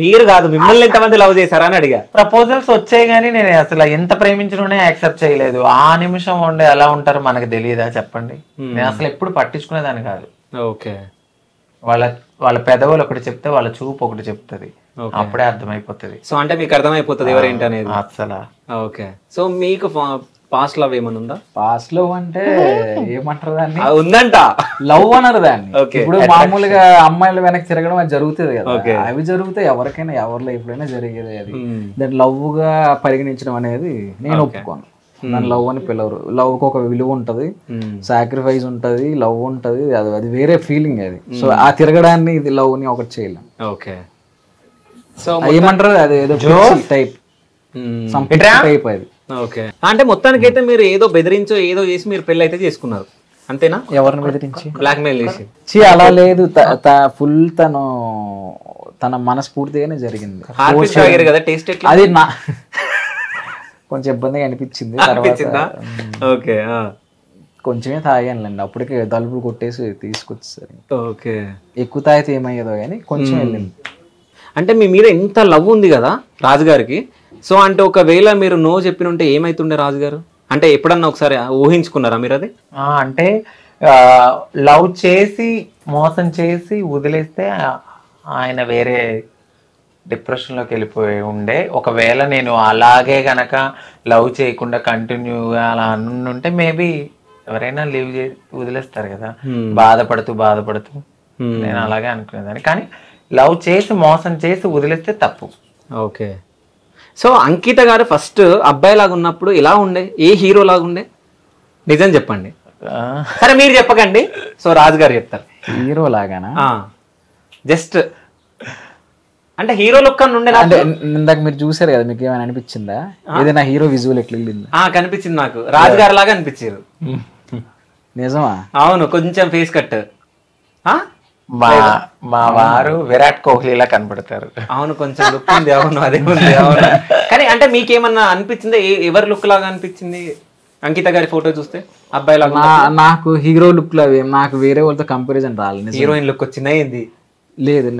మీరు కాదు, మిమ్మల్ని ఎంతమంది లవ్ చేశారా అని అడిగా. ప్రపోజల్స్ వచ్చాయి కానీ నేను అసలు ఎంత ప్రేమించడం యాక్సెప్ట్ చేయలేదు. ఆ నిమిషం ఉండే ఎలా ఉంటారో మనకు తెలియదా చెప్పండి. నేను అసలు ఎప్పుడు పట్టించుకునేదాన్ని కాదు. ఓకే, వాళ్ళ పెదవులు ఒకటి చెప్తే వాళ్ళ చూపు ఒకటి చెప్తుంది, అప్పుడే అర్థమైపోతుంది. సో అంటే మీకు అర్థమైపోతుంది ఎవరేంటి అనేది అసలు. ఓకే, సో మీకు పాస్ట్ లవ్ ఏమన్నా ఉందా? పాస్ట్ లవ్ అంటే ఏమంటారు దాన్ని? ఉందంట, లవ్ అనరు దాన్ని. ఇప్పుడు మామూలుగా అమ్మాయిలు వెనక్కి తిరగడం అది జరుగుతుంది కదా, అవి జరిగితే ఎవరికైనా ఎవరి లైఫ్ లోనే జరిగేది. అది దాన్ని లవ్ గా పరిగణించడం అనేది నేను ఒప్పుకోను. దాని లవ్ అని పిలవరు. లవ్ కి ఒక విలువ ఉంటది, సాక్రిఫైస్ ఉంటది, లవ్ ఉంటది, అది వేరే ఫీలింగ్ అది. సో ఆ తిరగడాన్ని ఇది లవ్ ని ఒకటి చేయలేం. ఓకే, సో ఏమంటారు అది ఏదో టైప్ టైప్ అది. ఓకే, అంటే మొత్తానికి అయితే మీరు ఏదో బెదిరించో ఏదో చేసి మీరు పెళ్లి అయితే చేసుకున్నారు అంతేనా? ఎవరిని బెదిరించి? బ్లాక్ మెయిల్ చేసి? అలా లేదు, ఫుల్ తన మనస్ఫూర్తిగానే జరిగింది. కదా, టేస్ట్ అది నా కొంచెం ఇబ్బందిగా అనిపించింది. ఓకే, కొంచెమే తాగానులేండి, అప్పటికే తలుపులు కొట్టేసి తీసుకొచ్చేసరి. ఓకే, ఎక్కువ తాగితే ఏమయ్యేదో కానీ కొంచెం వెళ్ళింది. అంటే మీ మీద ఎంత లవ్ ఉంది కదా రాజుగారికి. సో అంటే ఒకవేళ మీరు నో చెప్పినుంటే ఏమైతుండే రాజుగారు? అంటే ఎప్పుడన్నా ఒకసారి ఊహించుకున్నారా మీరు అది? అంటే లవ్ చేసి మోసం చేసి వదిలేస్తే ఆయన వేరే డిప్రెషన్లోకి వెళ్ళిపోయి ఉండే. ఒకవేళ నేను అలాగే గనక లవ్ చేయకుండా కంటిన్యూగా అలా అనుంటే మేబీ ఎవరైనా లీవ్ చేసి వదిలేస్తారు కదా, బాధపడుతూ. నేను అలాగే అనుకునేదాన్ని. కానీ లవ్ చేసి మోసం చేసి వదిలేస్తే తప్పు. ఓకే, సో అంకిత గారు ఫస్ట్ అబ్బాయి లాగా ఉన్నప్పుడు ఎలా ఉండే? ఏ హీరో లాగా ఉండే? నిజం చెప్పండి. సరే మీరు చెప్పకండి, సో రాజు గారు చెప్తారు. హీరో లాగానా? జస్ట్ అంటే హీరో లుక్ అని ఉండే. ఇందాక మీరు చూసారు కదా, మీకు ఏమైనా అనిపించిందా? ఏదైనా హీరో విజువల్ ఎట్లా వెళ్ళింది? కనిపించింది నాకు, రాజు గారు లాగా అనిపించారు. నిజమా? అవును, కొంచెం ఫేస్ కట్. మా వారు విరాట్ కోహ్లీలా కనపడతారు. అవును, కొంచెం లుక్ ఉంది. అవును, అదే ఉంది. అవును, కానీ అంటే మీకేమన్నా అనిపించిందా? ఎవరి లుక్ లాగా అనిపించింది అంకిత గారి ఫోటో చూస్తే? అబ్బాయి లాగా? నాకు హీరో లుక్ లో నాకు వేరే వాళ్ళతో కంపారిజన్ రాలేదు. హీరోయిన్ లుక్ వచ్చిందా ఏంది? లేదు,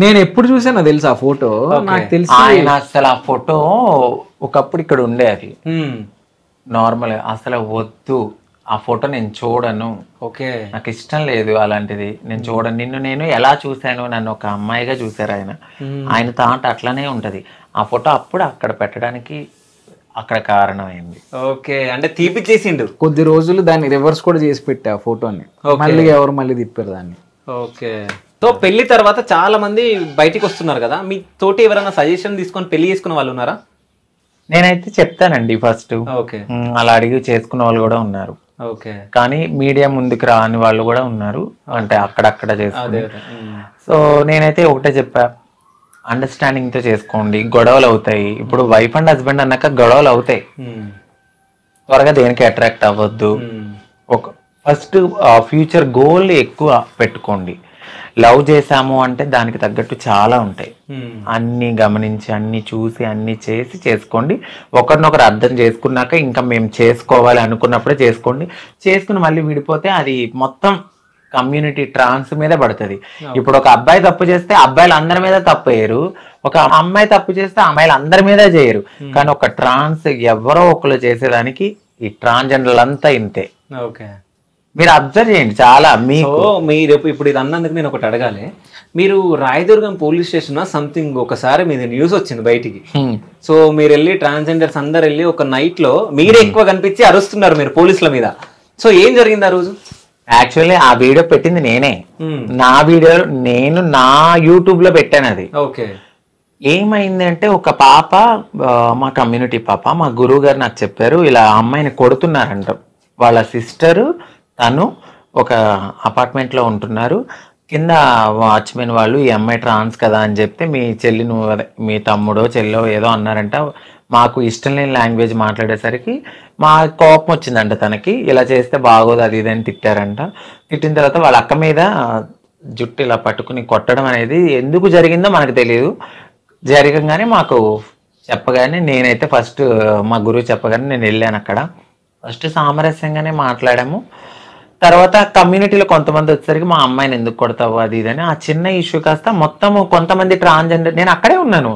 నేను ఎప్పుడు చూసానో తెలుసు ఆ ఫోటో. నాకు తెలిసి ఆయన అసలు ఆ ఫోటో ఒకప్పుడు ఇక్కడ ఉండే, అది నార్మల్. అసలు వద్దు ఆ ఫోటో, నేను చూడను. ఓకే, నాకు ఇష్టం లేదు అలాంటిది, నేను చూడను. నేను ఎలా చూశాను, నన్ను ఒక అమ్మాయిగా చూశారు ఆయన. ఆయన థాట్ అట్లానే ఉంటది. ఆ ఫోటో అప్పుడు అక్కడ పెట్టడానికి అక్కడ కారణమైంది. ఓకే, అంటే తీపిచ్చేసిండు. కొద్ది రోజులు దాన్ని రివర్స్ కూడా చేసి పెట్టా ఆ ఫోటోని, మళ్ళీ తిప్పారు దాన్ని. ఓకే, సో పెళ్లి తర్వాత చాలా మంది బయటికి వస్తున్నారు కదా, మీ తోటి ఎవరైనా సజెషన్ తీసుకొని పెళ్లి చేసుకున్న వాళ్ళు ఉన్నారా? నేనైతే చెప్తానండి ఫస్ట్. ఓకే, అలా అడిగి చేసుకున్న వాళ్ళు కూడా ఉన్నారు. ఓకే, కానీ మీడియా ముందుకు రాని వాళ్ళు కూడా ఉన్నారు, అంటే అక్కడక్కడ చేసుకున్నారు. సో నేనైతే ఒకటే చెప్పా, అండర్స్టాండింగ్ తో చేసుకోండి, గొడవలు అవుతాయి. ఇప్పుడు వైఫ్ అండ్ హస్బెండ్ అన్నాక గొడవలు అవుతాయి, త్వరగా దేనికి అట్రాక్ట్ అవ్వద్దు. ఒక ఫస్ట్ ఫ్యూచర్ గోల్ ఎక్కువ పెట్టుకోండి. లవ్ చేసాము అంటే దానికి తగ్గట్టు చాలా ఉంటాయి. అన్ని గమనించి అన్ని చూసి అన్ని చేసి చేసుకోండి. ఒకరినొకరు అర్థం చేసుకున్నాక ఇంకా మేము చేసుకోవాలి అనుకున్నప్పుడే చేసుకోండి. చేసుకుని మళ్ళీ విడిపోతే అది మొత్తం కమ్యూనిటీ ట్రాన్స్ మీద పడుతుంది. ఇప్పుడు ఒక అబ్బాయి తప్పు చేస్తే అబ్బాయిలు అందరి మీద తప్పు వేయరు, ఒక అమ్మాయి తప్పు చేస్తే అమ్మాయిలు అందరి మీద చేయరు. కానీ ఒక ట్రాన్స్ ఎవరో ఒకరు చేసేదానికి ఈ ట్రాన్స్జెండర్లు అంతా ఇంతే. ఓకే, మీరు అబ్జర్వ్ చేయండి చాలా. మీరు ఇప్పుడు ఇది అన్నందుకు నేను ఒకటి అడగాలి. మీరు రాయదుర్గం పోలీస్ స్టేషన్ సంథింగ్ ఒకసారి మీది న్యూస్ వచ్చింది బయటికి. సో మీరు వెళ్ళి ట్రాన్స్జెండర్స్ అందరు వెళ్ళి ఒక నైట్ లో మీరే ఎక్కువ కనిపించి అరుస్తున్నారు మీరు పోలీసుల మీద. సో ఏం జరిగింది ఆ రోజు? యాక్చువల్లీ ఆ వీడియో పెట్టింది నేనే. నా వీడియో నేను నా యూట్యూబ్ లో పెట్టాను అది. ఓకే, ఏమైంది అంటే ఒక పాప, మా కమ్యూనిటీ పాప, మా గురువు గారు నాకు చెప్పారు ఇలా అమ్మాయిని కొడుతున్నారంట. వాళ్ళ సిస్టరు తను ఒక అపార్ట్మెంట్ లో ఉంటున్నారు. కింద వాచ్మెన్ వాళ్ళు ఈ అమ్మాయి ట్రాన్స్ కదా అని చెప్తే మీ చెల్లి నువ్వు అదే మీ తమ్ముడో చెల్లో ఏదో అన్నారంట. మాకు ఇష్టం లేని లాంగ్వేజ్ మాట్లాడేసరికి మా కోపం వచ్చిందంట తనకి. ఇలా చేస్తే బాగోదు అది ఇది అని తిట్టారంట. తిట్టిన తర్వాత వాళ్ళ అక్క మీద జుట్టు ఇలా పట్టుకుని కొట్టడం అనేది ఎందుకు జరిగిందో మనకు తెలియదు. జరగగానే మాకు చెప్పగానే నేనైతే ఫస్ట్ మా గురువు చెప్పగానే నేను వెళ్ళాను. అక్కడ ఫస్ట్ సామరస్యంగానే మాట్లాడాము. తర్వాత కమ్యూనిటీలో కొంతమంది వచ్చేసరికి మా అమ్మాయిని ఎందుకు కొడతావు అది ఇదని ఆ చిన్న ఇష్యూ కాస్త మొత్తము కొంతమంది ట్రాన్స్జెండర్, నేను అక్కడే ఉన్నాను,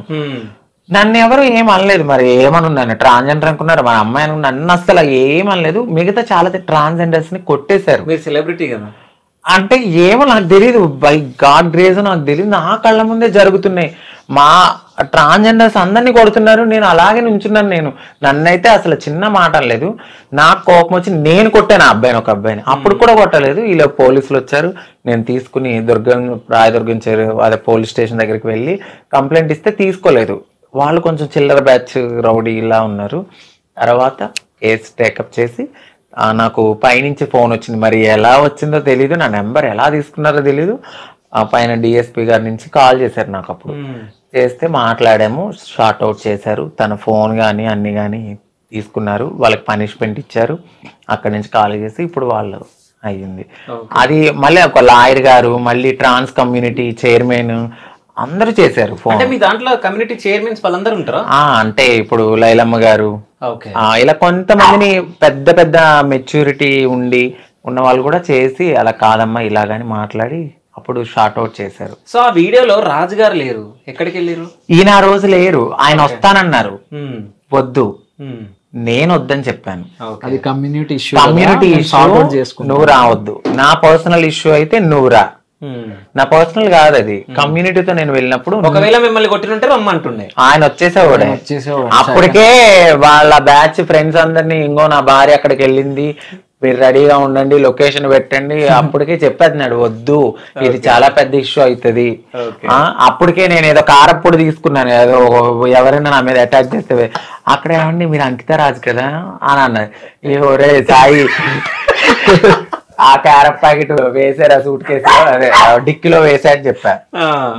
నన్ను ఎవరు ఏమనలేదు. మరి ఏమనున్నాను, ట్రాన్స్జెండర్ అనుకున్నారు, మా అమ్మాయి అనుకున్నా, నన్ను అసలు ఏమనలేదు. మిగతా చాలా ట్రాన్స్జెండర్స్ ని కొట్టేశారు. మీరు సెలబ్రిటీ కదా అంటే ఏమో నాకు తెలియదు, బై గాడ్ గ్రేస్ నాకు తెలియదు, నా కళ్ళ ముందే జరుగుతున్నాయి. మా ట్రాన్స్జెండర్స్ అందరినీ కొడుతున్నారు, నేను అలాగే నుంచున్నాను. నేను నన్నైతే అసలు చిన్న మాట అనలేదు. నాకు కోపం వచ్చి నేను కొట్టాను ఆ అబ్బాయిని, ఒక అబ్బాయిని. అప్పుడు కూడా కొట్టలేదు. ఇలా పోలీసులు వచ్చారు, నేను తీసుకుని రాయదుర్గం అదే పోలీస్ స్టేషన్ దగ్గరికి వెళ్ళి కంప్లైంట్ ఇస్తే తీసుకోలేదు. వాళ్ళు కొంచెం చిల్లర బ్యాచ్ రౌడీ ఇలా ఉన్నారు. తర్వాత కేసు టేకప్ చేసి నాకు పైనుంచి ఫోన్ వచ్చింది. మరి ఎలా వచ్చిందో తెలీదు, నా నెంబర్ ఎలా తీసుకున్నారో తెలీదు. పైన డిఎస్పీ గారి నుంచి కాల్ చేశారు నాకు. అప్పుడు చేస్తే మాట్లాడాము, షార్ట్ అవుట్ చేశారు. తన ఫోన్ కానీ అన్ని కానీ తీసుకున్నారు, వాళ్ళకి పనిష్మెంట్ ఇచ్చారు. అక్కడి నుంచి కాల్ చేసి ఇప్పుడు వాళ్ళు అయ్యింది. అది మళ్ళీ ఒక లాయర్ గారు, మళ్ళీ ట్రాన్స్ కమ్యూనిటీ చైర్మన్ అందరూ చేశారు ఫోన్. అంటే మీ దాంట్లో కమ్యూనిటీ చైర్మన్స్ వాళ్ళందరూ ఉంటారా? అంటే ఇప్పుడు లైలమ్మ గారు, ఇలా కొంతమందిని పెద్ద పెద్ద మెచ్యూరిటీ ఉన్న వాళ్ళు కూడా చేసి అలా కాదమ్మా ఇలాగని మాట్లాడి అప్పుడు షార్ట్ అవుట్ చేశారు. సో ఆ వీడియోలో రాజు గారు లేరు, ఎక్కడికి వెళ్ళారు? ఈయన ఆ రోజు లేరు, ఆయన వస్తానన్నారు. వద్దు, నేను వద్దని చెప్పాను. అది కమ్యూనిటీ ఇష్యూ, నువ్వు రావద్దు. నా పర్సనల్ ఇష్యూ అయితే నువ్వు రా, నా పర్సనల్ కాదు అది, కమ్యూనిటీతో నేను వెళ్ళినప్పుడు. ఒకవేళ మిమ్మల్ని కొట్టినుంటే రమ్మంటుండే, ఆయన వచ్చేసేవాడే. అప్పటికే వాళ్ళ బ్యాచ్ ఫ్రెండ్స్ అందరినీ, ఇంకో నా భార్య అక్కడికి వెళ్ళింది, మీరు రెడీగా ఉండండి, లొకేషన్ పెట్టండి, అప్పటికే చెప్పేస్తున్నాడు వద్దు, ఇది చాలా పెద్ద ఇష్యూ అవుతుంది. అప్పటికే నేను ఏదో కారప్పుడు తీసుకున్నాను, ఏదో ఎవరైనా నా మీద అటాక్ చేస్తే అక్కడ ఏమండి మీరు అంకిత రాజు కదా అని అన్నది. ఒరే సాయి, ఆ క్యారెట్ ప్యాకెట్ వేసారు ఆ సూట్ కేసులో, అదే డిక్కీలో వేసా అని చెప్పా.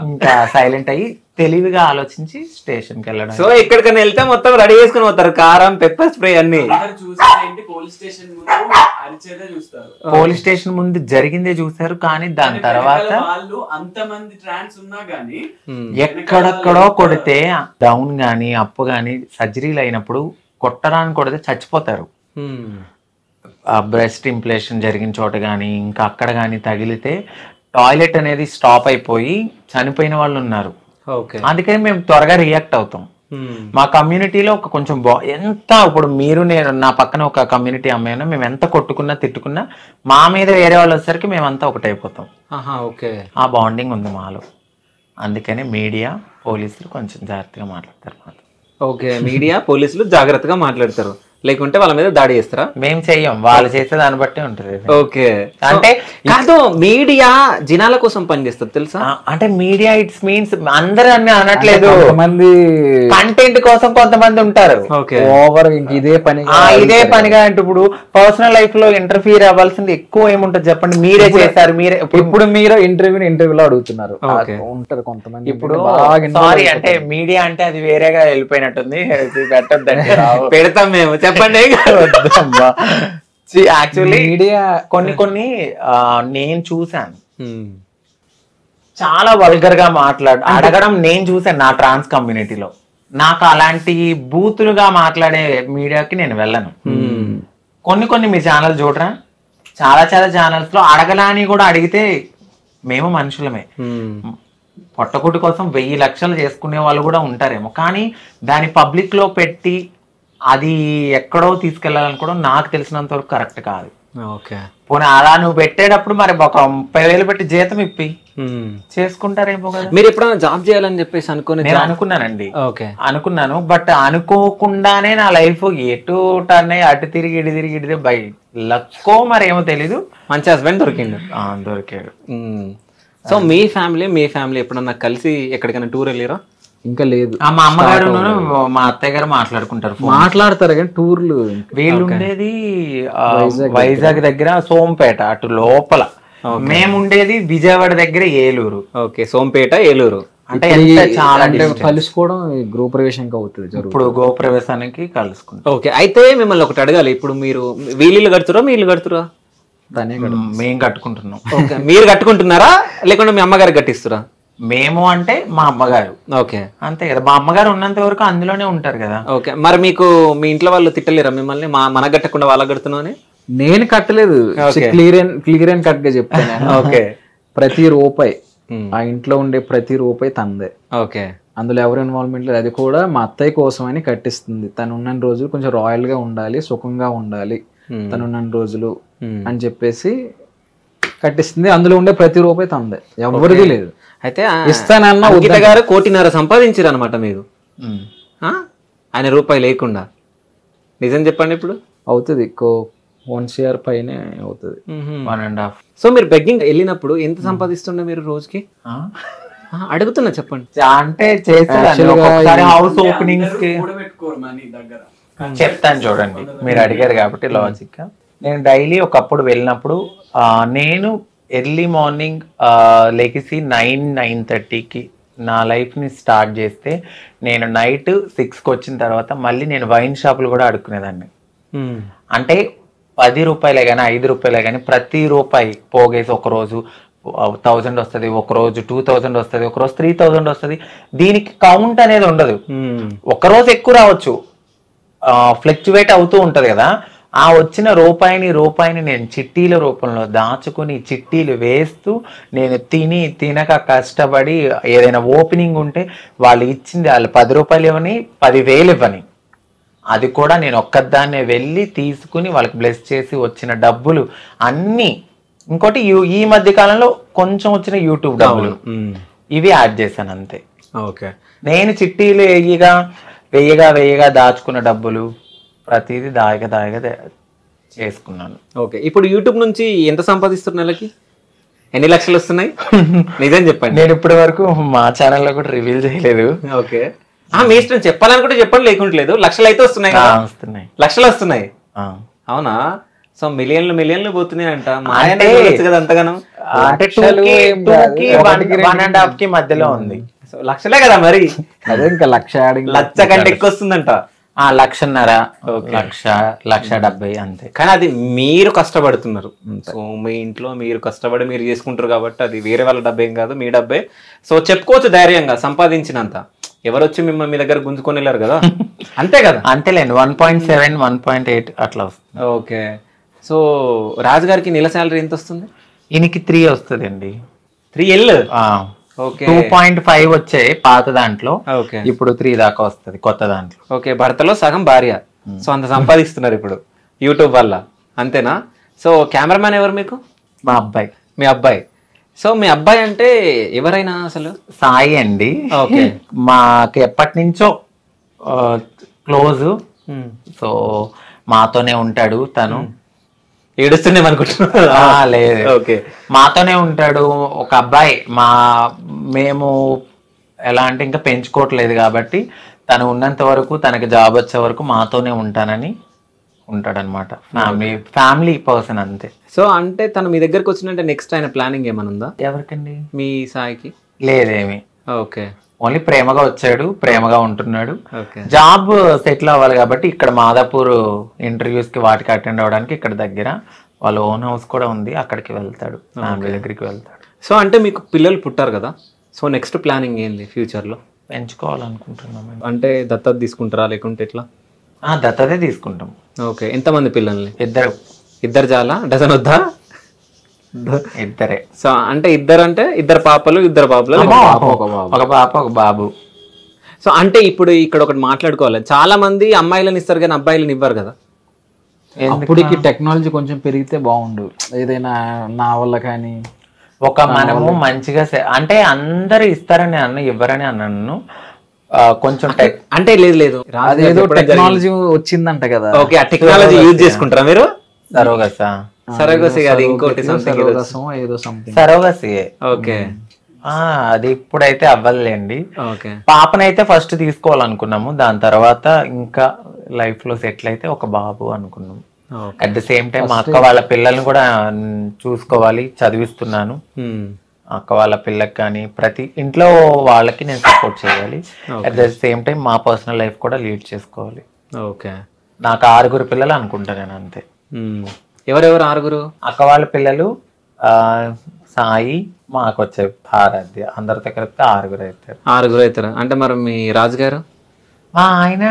ఇంకా సైలెంట్ అయ్యి తెలివిగా ఆలోచించి స్టేషన్ కి వెళ్ళడం. సో ఎక్కడికైనా వెళ్తే మొత్తం రెడీ చేసుకుని పోతారు, కారం పెప్పర్ స్ప్రే అన్ని. పోలీస్ స్టేషన్ ముందు జరిగిందే చూసారు, కానీ దాని తర్వాత ఎక్కడెక్కడో కొడితే డౌన్ గానీ అప్పు గానీ సర్జరీలు అయినప్పుడు కొట్టడానికి కొడితే చచ్చిపోతారు. బ్రెస్ట్ ఇంప్లేషన్ జరిగిన చోట కానీ ఇంకా అక్కడ కానీ తగిలితే టాయిలెట్ అనేది స్టాప్ అయిపోయి చనిపోయిన వాళ్ళు ఉన్నారు. అందుకని మేము త్వరగా రియాక్ట్ అవుతాం. మా కమ్యూనిటీలో ఒక కొంచెం ఎంత ఇప్పుడు మీరు నేను నా పక్కన ఒక కమ్యూనిటీ అమ్మాయి ఉన్నా, మేము ఎంత కొట్టుకున్నా తిట్టుకున్నా మా మీద వేరే వాళ్ళు వచ్చేసరికి మేమంతా ఒకటైపోతాం. ఆ బాండింగ్ ఉంది మాలో. అందుకని మీడియా పోలీసులు కొంచెం జాగ్రత్తగా మాట్లాడతారు మాతో. ఓకే, మీడియా పోలీసులు జాగ్రత్తగా మాట్లాడతారు, లేకుంటే వాళ్ళ మీద దాడి చేస్తారా? మేము చెయ్యం, వాళ్ళు చేసే దాన్ని బట్టి ఉంటుంది. ఓకే, అంటే కాదు మీడియా జనాల కోసం పనిచేస్తుంది తెలుసా? అంటే మీడియా ఇట్స్ మీన్స్ అందరూ అన్ని అనట్లేదు, కంటెంట్ కోసం కొంతమంది ఉంటారు. ఓవర్ ఇదే పనిగా అంటే ఇప్పుడు పర్సనల్ లైఫ్ లో ఇంటర్ఫియర్ అవ్వాల్సింది ఎక్కువ ఏముంటది చెప్పండి. మీరే చేశారు, మీరే ఇప్పుడు మీరు ఇంటర్వ్యూలో అడుగుతున్నారు ఉంటారు కొంతమంది. ఇప్పుడు సారీ అంటే మీడియా అంటే అది వేరేగా వెళ్ళిపోయినట్టుంది, పెట్టద్దండి. పెడతాం మేము, చెప్పండి. యాక్చువల్లీ మీడియా కొన్ని నేను చూసాను, చాలా వల్గర్ గా అడగడం నేను చూసాను నా ట్రాన్స్ కమ్యూనిటీలో. నాకు అలాంటి బూతులుగా మాట్లాడే మీడియాకి నేను వెళ్ళను. కొన్ని మీ ఛానల్ చూడరా, చాలా ఛానల్స్ లో అడగలాని కూడా అడిగితే మేము మనుషులమే, పొట్టకుటి కోసం 1000 లక్షలు చేసుకునే వాళ్ళు కూడా ఉంటారేమో, కానీ దాని పబ్లిక్ లో పెట్టి అది ఎక్కడో తీసుకెళ్లాలనుకోవడం నాకు తెలిసినంత వరకు కరెక్ట్ కాదు. పోనీ అలా నువ్వు పెట్టేటప్పుడు మరి ఒక 30,000 పెట్టి జీతం ఇప్పి చేసుకుంటారేమో కదా. మీరు ఎప్పుడైనా జాబ్ చేయాలని చెప్పేసి నేను అనుకున్నానండి, అనుకున్నాను. బట్ అనుకోకుండానే నా లైఫ్ ఎటు టర్న్ అయ్యి అటు తిరిగి ఇటు తిరిగి బై లక్కో మరి ఏమో తెలీదు, మంచి హస్బెండ్ దొరికాడు. సో మీ ఫ్యామిలీ ఎప్పుడన్నా కలిసి ఎక్కడికైనా టూర్ వెళ్ళారా? ఇంకా లేదు. మా అమ్మగారు మా అత్తయ్య గారు మాట్లాడతారు కానీ టూర్లు. వీళ్ళు ఉండేది వైజాగ్ దగ్గర సోంపేట అటు లోపల, మేము ఉండేది విజయవాడ దగ్గర ఏలూరు. ఓకే, సోంపేట ఏలూరు అంటే చాలా కలుసుకోవడం గృహప్రవేశానికి అవుతుంది. ఇప్పుడు గృహప్రవేశానికి కలుసుకుంటాం. ఓకే, అయితే మిమ్మల్ని ఒకటి అడగాలి. ఇప్పుడు మీరు వీళ్ళు కడుతురా మీ ఇల్లు కడుతురా? మేము కట్టుకుంటున్నాం. ఓకే, మీరు కట్టుకుంటున్నారా లేకుంటే మీ అమ్మగారు కట్టిస్తురా? మేము అంటే మా అమ్మగారు. ఓకే, అంతే కదా, మా అమ్మగారు ఉన్నంత వరకు అందులోనే ఉంటారు కదా. ఓకే, మరి మీకు మీ ఇంట్లో వాళ్ళు తిట్టలేరా మిమ్మల్ని మన కట్టకుండా వాళ్ళకి కడుతున్నావు? నేను కట్టలేదు, క్లియర్ అండ్ కట్ గా చెప్తాను. ఓకే, ప్రతి రూపాయి ఆ ఇంట్లో ఉండే ప్రతి రూపాయి తందే. ఓకే, అందులో ఎవరు ఇన్వాల్వ్మెంట్ లేదు. అది కూడా మా అత్తయ్య కోసం అని కట్టిస్తుంది. తను ఉన్న రోజులు కొంచెం రాయల్ గా ఉండాలి, సుఖంగా ఉండాలి తను ఉన్న రోజులు అని చెప్పేసి కట్టిస్తుంది. అందులో ఉండే ప్రతి రూపాయి తందే, ఎవరిది లేదు. అయితే ఇస్తానన్నా గీత గారు 1.5 కోటి సంపాదించారు అనమాట మీరు, ఆయన రూపాయి లేకుండా. నిజం చెప్పండి, ఇప్పుడు అవుతుంది 1 CR పైనే అవుతుంది, 1.5. సో మీరు బెగ్గింగ్ వెళ్ళినప్పుడు ఎంత సంపాదిస్తుండే మీరు రోజుకి? అడుగుతున్నా చెప్పండి. అంటే హౌస్ ఓపెనింగ్స్ కి చెప్తాను చూడండి, మీరు అడిగారు కాబట్టి లాజిక్ గా. నేను డైలీ ఒకప్పుడు వెళ్ళినప్పుడు నేను ఎర్లీ మార్నింగ్ లెగిసి 9-9:30కి నా లైఫ్ని స్టార్ట్ చేస్తే నేను నైట్ 6కి వచ్చిన తర్వాత మళ్ళీ నేను వైన్ షాపులు కూడా అడుక్కునేదాన్ని. అంటే 10 రూపాయలే కానీ 5 రూపాయలే కానీ ప్రతి రూపాయి పోగేసి ఒకరోజు 1000 వస్తుంది, ఒకరోజు 2000 వస్తుంది, ఒకరోజు 3000 వస్తుంది. దీనికి కౌంట్ అనేది ఉండదు. ఒకరోజు ఎక్కువ రావచ్చు, ఫ్లక్చువేట్ అవుతూ ఉంటది కదా. ఆ వచ్చిన రూపాయిని నేను చిట్టీల రూపంలో దాచుకుని చిట్టీలు వేస్తూ నేను తినక కష్టపడి ఏదైనా ఓపెనింగ్ ఉంటే వాళ్ళు ఇచ్చింది వాళ్ళు 10 రూపాయలు ఇవ్వని 10,000 ఇవ్వని, అది కూడా నేను ఒక్కదాన్నే వెళ్ళి తీసుకుని వాళ్ళకి బ్లెస్ చేసి వచ్చిన డబ్బులు అన్నీ. ఇంకోటి ఈ మధ్య కాలంలో కొంచెం వచ్చిన యూట్యూబ్ డబ్బులు ఇవి యాడ్ చేశాను అంతే. ఓకే, నేను చిట్టీలు వెయ్యగా దాచుకున్న డబ్బులు ప్రతిదీ దాయగా చేసుకున్నాను. ఓకే, ఇప్పుడు యూట్యూబ్ నుంచి ఎంత సంపాదిస్తున్నారు నెలకి? ఎన్ని లక్షలు వస్తున్నాయి? నిజం చెప్పండి. నేను ఇప్పటి వరకు మా ఛానల్లో కూడా రివీల్ చేయలేదు. ఓకే, మీ ఇష్టం, చెప్పాలనుకుంటే చెప్పండి, లేకుంటలేదు. లక్షలు అయితే వస్తున్నాయి, లక్షలు వస్తున్నాయి. అవునా? సో మిలియన్లు పోతున్నాయి అంట. కదా అంతగానం? అంటే 2-1.5 కి మధ్యలో ఉంది. లక్షలే కదా మరి, అదే ఇంకా లక్ష కంటే ఎక్కువ వస్తుందంట. 1,50,000 1,70,000 అంతే. కానీ అది మీరు కష్టపడుతున్నారు. సో మీ ఇంట్లో మీరు కష్టపడి మీరు చేసుకుంటారు కాబట్టి అది వేరే వాళ్ళ డబ్బే ఏం కాదు, మీ డబ్బే. సో చెప్పుకోవచ్చు ధైర్యంగా సంపాదించినంత. ఎవరు వచ్చి మిమ్మల్ని మీ దగ్గర గుంజుకొని వెళ్ళారు కదా, అంతే కదా? అంతేలేండి, 1.7 1.8 అట్లా వస్తుంది. ఓకే, సో రాజు గారికి నెల శాలరీ ఎంత వస్తుంది? ఈయనకి 3 వస్తుంది అండి. 3L? 2.5 వచ్చాయి పాత దాంట్లో, ఇప్పుడు 3 దాకా వస్తుంది కొత్త దాంట్లో. ఓకే, భర్తలో సగం భార్య. సో అంత సంపాదిస్తున్నారు ఇప్పుడు యూట్యూబ్ వల్ల, అంతేనా? సో కెమెరామ్యాన్ ఎవరు మీకు? మా అబ్బాయి. మీ అబ్బాయి. సో మీ అబ్బాయి అంటే ఎవరైనా అసలు? సాయి అండి. ఓకే, మాకు ఎప్పటి నుంచో క్లోజ్. సో మాతోనే ఉంటాడు తను. ఏడుస్తున్నాం అనుకుంటున్నా? లేదు, ఓకే, మాతోనే ఉంటాడు. ఒక అబ్బాయి. మేము ఎలా అంటే ఇంకా పెంచుకోవట్లేదు కాబట్టి తను ఉన్నంత వరకు, తనకి జాబ్ వచ్చే వరకు మాతోనే ఉంటానని ఉంటాడనమాట. ఫ్యామిలీ పర్సన్ అంతే. సో అంటే తను మీ దగ్గరకు వచ్చినంటే నెక్స్ట్ ఆయన ప్లానింగ్ ఏమైనా ఉందా? ఎవరికండి? మీ సాయికి? లేదేమి. ఓకే, ఓన్లీ ప్రేమగా వచ్చాడు, ప్రేమగా ఉంటున్నాడు. జాబ్ సెటిల్ అవ్వాలి కాబట్టి ఇక్కడ మాదాపూర్ ఇంటర్వ్యూస్ కి వాటికి అటెండ్ అవ్వడానికి ఇక్కడ దగ్గర వాళ్ళ ఓన్ హౌస్ కూడా ఉంది, అక్కడికి వెళ్తాడు, ఫ్యామిలీ దగ్గరికి వెళ్తాడు. సో అంటే మీకు పిల్లలు పుట్టారు కదా, సో నెక్స్ట్ ప్లానింగ్ ఏంది ఫ్యూచర్లో? పెంచుకోవాలనుకుంటున్నాం. అంటే దత్తత తీసుకుంటారా లేకుంటే ఎట్లా? దత్తతే తీసుకుంటాం. ఓకే, ఎంతమంది పిల్లల్ని? ఇద్దరు చాలా, డజన్ వద్దా? ఇద్దరే. సో అంటే ఇద్దరు పాపలు ఒక పాప ఒక బాబు. సో అంటే ఇప్పుడు ఇక్కడ ఒకటి మాట్లాడుకోవాలి, చాలా మంది అమ్మాయిలను ఇస్తారు కానీ అబ్బాయిలను ఇవ్వరు కదా. అప్పటికి టెక్నాలజీ కొంచెం పెరిగితే బాగుండు, ఏదైనా నా వల్ల కానీ మనము మంచిగా అంటే అందరు ఇస్తారని ఇవ్వరని అన్నాను కొంచెం అంటే లేదు అదేదో టెక్నాలజీ వచ్చిందంట కదా. ఓకే, ఆ టెక్నాలజీ యూజ్ చేసుకుంటారా మీరు? సరోగసి అది ఇంకోటి సరోగసి. ఓకే, అది ఇప్పుడైతే అవ్వలేండి. పాపనైతే ఫస్ట్ తీసుకోవాలనుకున్నాము, దాని తర్వాత ఇంకా లైఫ్ లో సెటిల్ అయితే ఒక బాబు అనుకున్నాము. అట్ ద సేమ్ టైం మా అక్క వాళ్ళ పిల్లల్ని కూడా చూసుకోవాలి, చదివిస్తున్నాను. అక్క వాళ్ళ పిల్లకి కానీ ప్రతి ఇంట్లో వాళ్ళకి నేను సపోర్ట్ చేయాలి. అట్ ద సేమ్ టైం మా పర్సనల్ లైఫ్ కూడా లీడ్ చేసుకోవాలి. ఓకే, నాకు 6 పిల్లలు అనుకుంటా నేను, అంతే. ఎవరెవరు 6? అక్క వాళ్ళ పిల్లలు సాయి, మాకు వచ్చే ఆరాధ్య, అందరితో కలిపితే 6 అవుతారు. అంటే మరి మీ రాజుగారు? మా ఆయన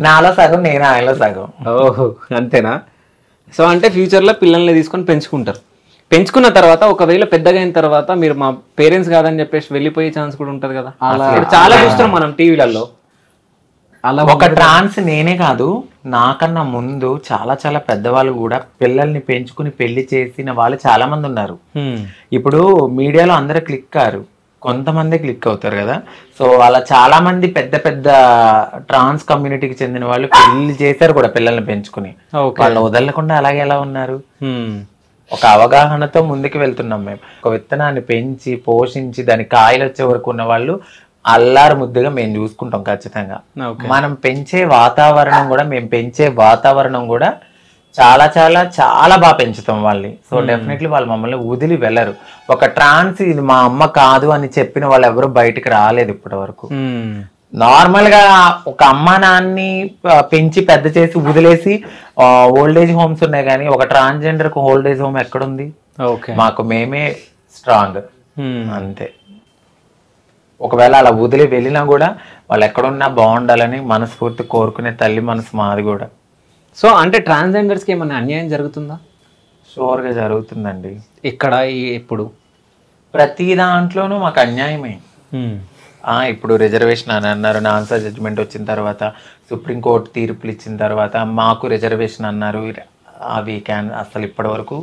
నాలో సగం, నేను ఆయనలో సగం. ఓహో, అంతేనా? సో అంటే ఫ్యూచర్లో పిల్లల్ని తీసుకొని పెంచుకున్న తర్వాత ఒకవేళ పెద్దగా అయిన తర్వాత మీరు మా పేరెంట్స్ కాదని చెప్పేసి వెళ్ళిపోయే ఛాన్స్ కూడా ఉంటది కదా. చాలా చూస్తున్నాం మనం టీవీలలో. అలా ఒక ట్రాన్స్ నేనే కాదు, నాకన్నా ముందు చాలా చాలా పెద్దవాళ్ళు కూడా పిల్లల్ని పెంచుకుని పెళ్లి చేసిన వాళ్ళు చాలా మంది ఉన్నారు. ఇప్పుడు మీడియాలో అందరూ కొంతమంది క్లిక్ అవుతారు కదా. సో అలా చాలా మంది పెద్ద పెద్ద ట్రాన్స్ కమ్యూనిటీకి చెందిన వాళ్ళు పెళ్లి చేశారు కూడా పిల్లల్ని పెంచుకుని. వాళ్ళు వదలకుండా అలాగే ఎలా ఉన్నారు? ఒక అవగాహనతో ముందుకు వెళ్తున్నాం మేము. ఒక విత్తనాన్ని పెంచి పోషించి దాని కాయలు వచ్చే వరకు ఉన్న వాళ్ళు అల్లారు ముద్దుగా మేము చూసుకుంటాం ఖచ్చితంగా. మనం పెంచే వాతావరణం కూడా చాలా చాలా చాలా బాగా పెంచుతాం వాళ్ళని. సో డెఫినెట్లీ వాళ్ళు మమ్మల్ని వదిలి వెళ్ళరు. ఒక ట్రాన్స్ ఇది మా అమ్మ కాదు అని చెప్పిన వాళ్ళు ఎవరు బయటకు రాలేదు ఇప్పటి వరకు. నార్మల్ గా ఒక అమ్మ నాన్ని పెంచి పెద్ద చేసి వదిలేసి ఓల్డేజ్ హోమ్స్ ఉన్నాయి, కానీ ఒక ట్రాన్స్జెండర్ కు ఓల్డేజ్ హోమ్ ఎక్కడుంది? మాకు మేమే స్ట్రాంగ్, అంతే. ఒకవేళ అలా వదిలి వెళ్ళినా కూడా వాళ్ళు ఎక్కడున్నా బాగుండాలని మనస్ఫూర్తి కోరుకునే తల్లి మనసు మాది కూడా. సో అంటే ట్రాన్స్జెండర్స్ కి ఏమన్నా అన్యాయం జరుగుతుందా? షూర్ గా జరుగుతుందండి. ఇక్కడ ఇప్పుడు ప్రతి దాంట్లోనూ మాకు అన్యాయమే. ఇప్పుడు రిజర్వేషన్ అని అన్నారు, ఆన్సర్ జడ్జిమెంట్ వచ్చిన తర్వాత సుప్రీంకోర్టు తీర్పులు ఇచ్చిన తర్వాత మాకు రిజర్వేషన్ అన్నారు. అవి అసలు ఇప్పటి వరకు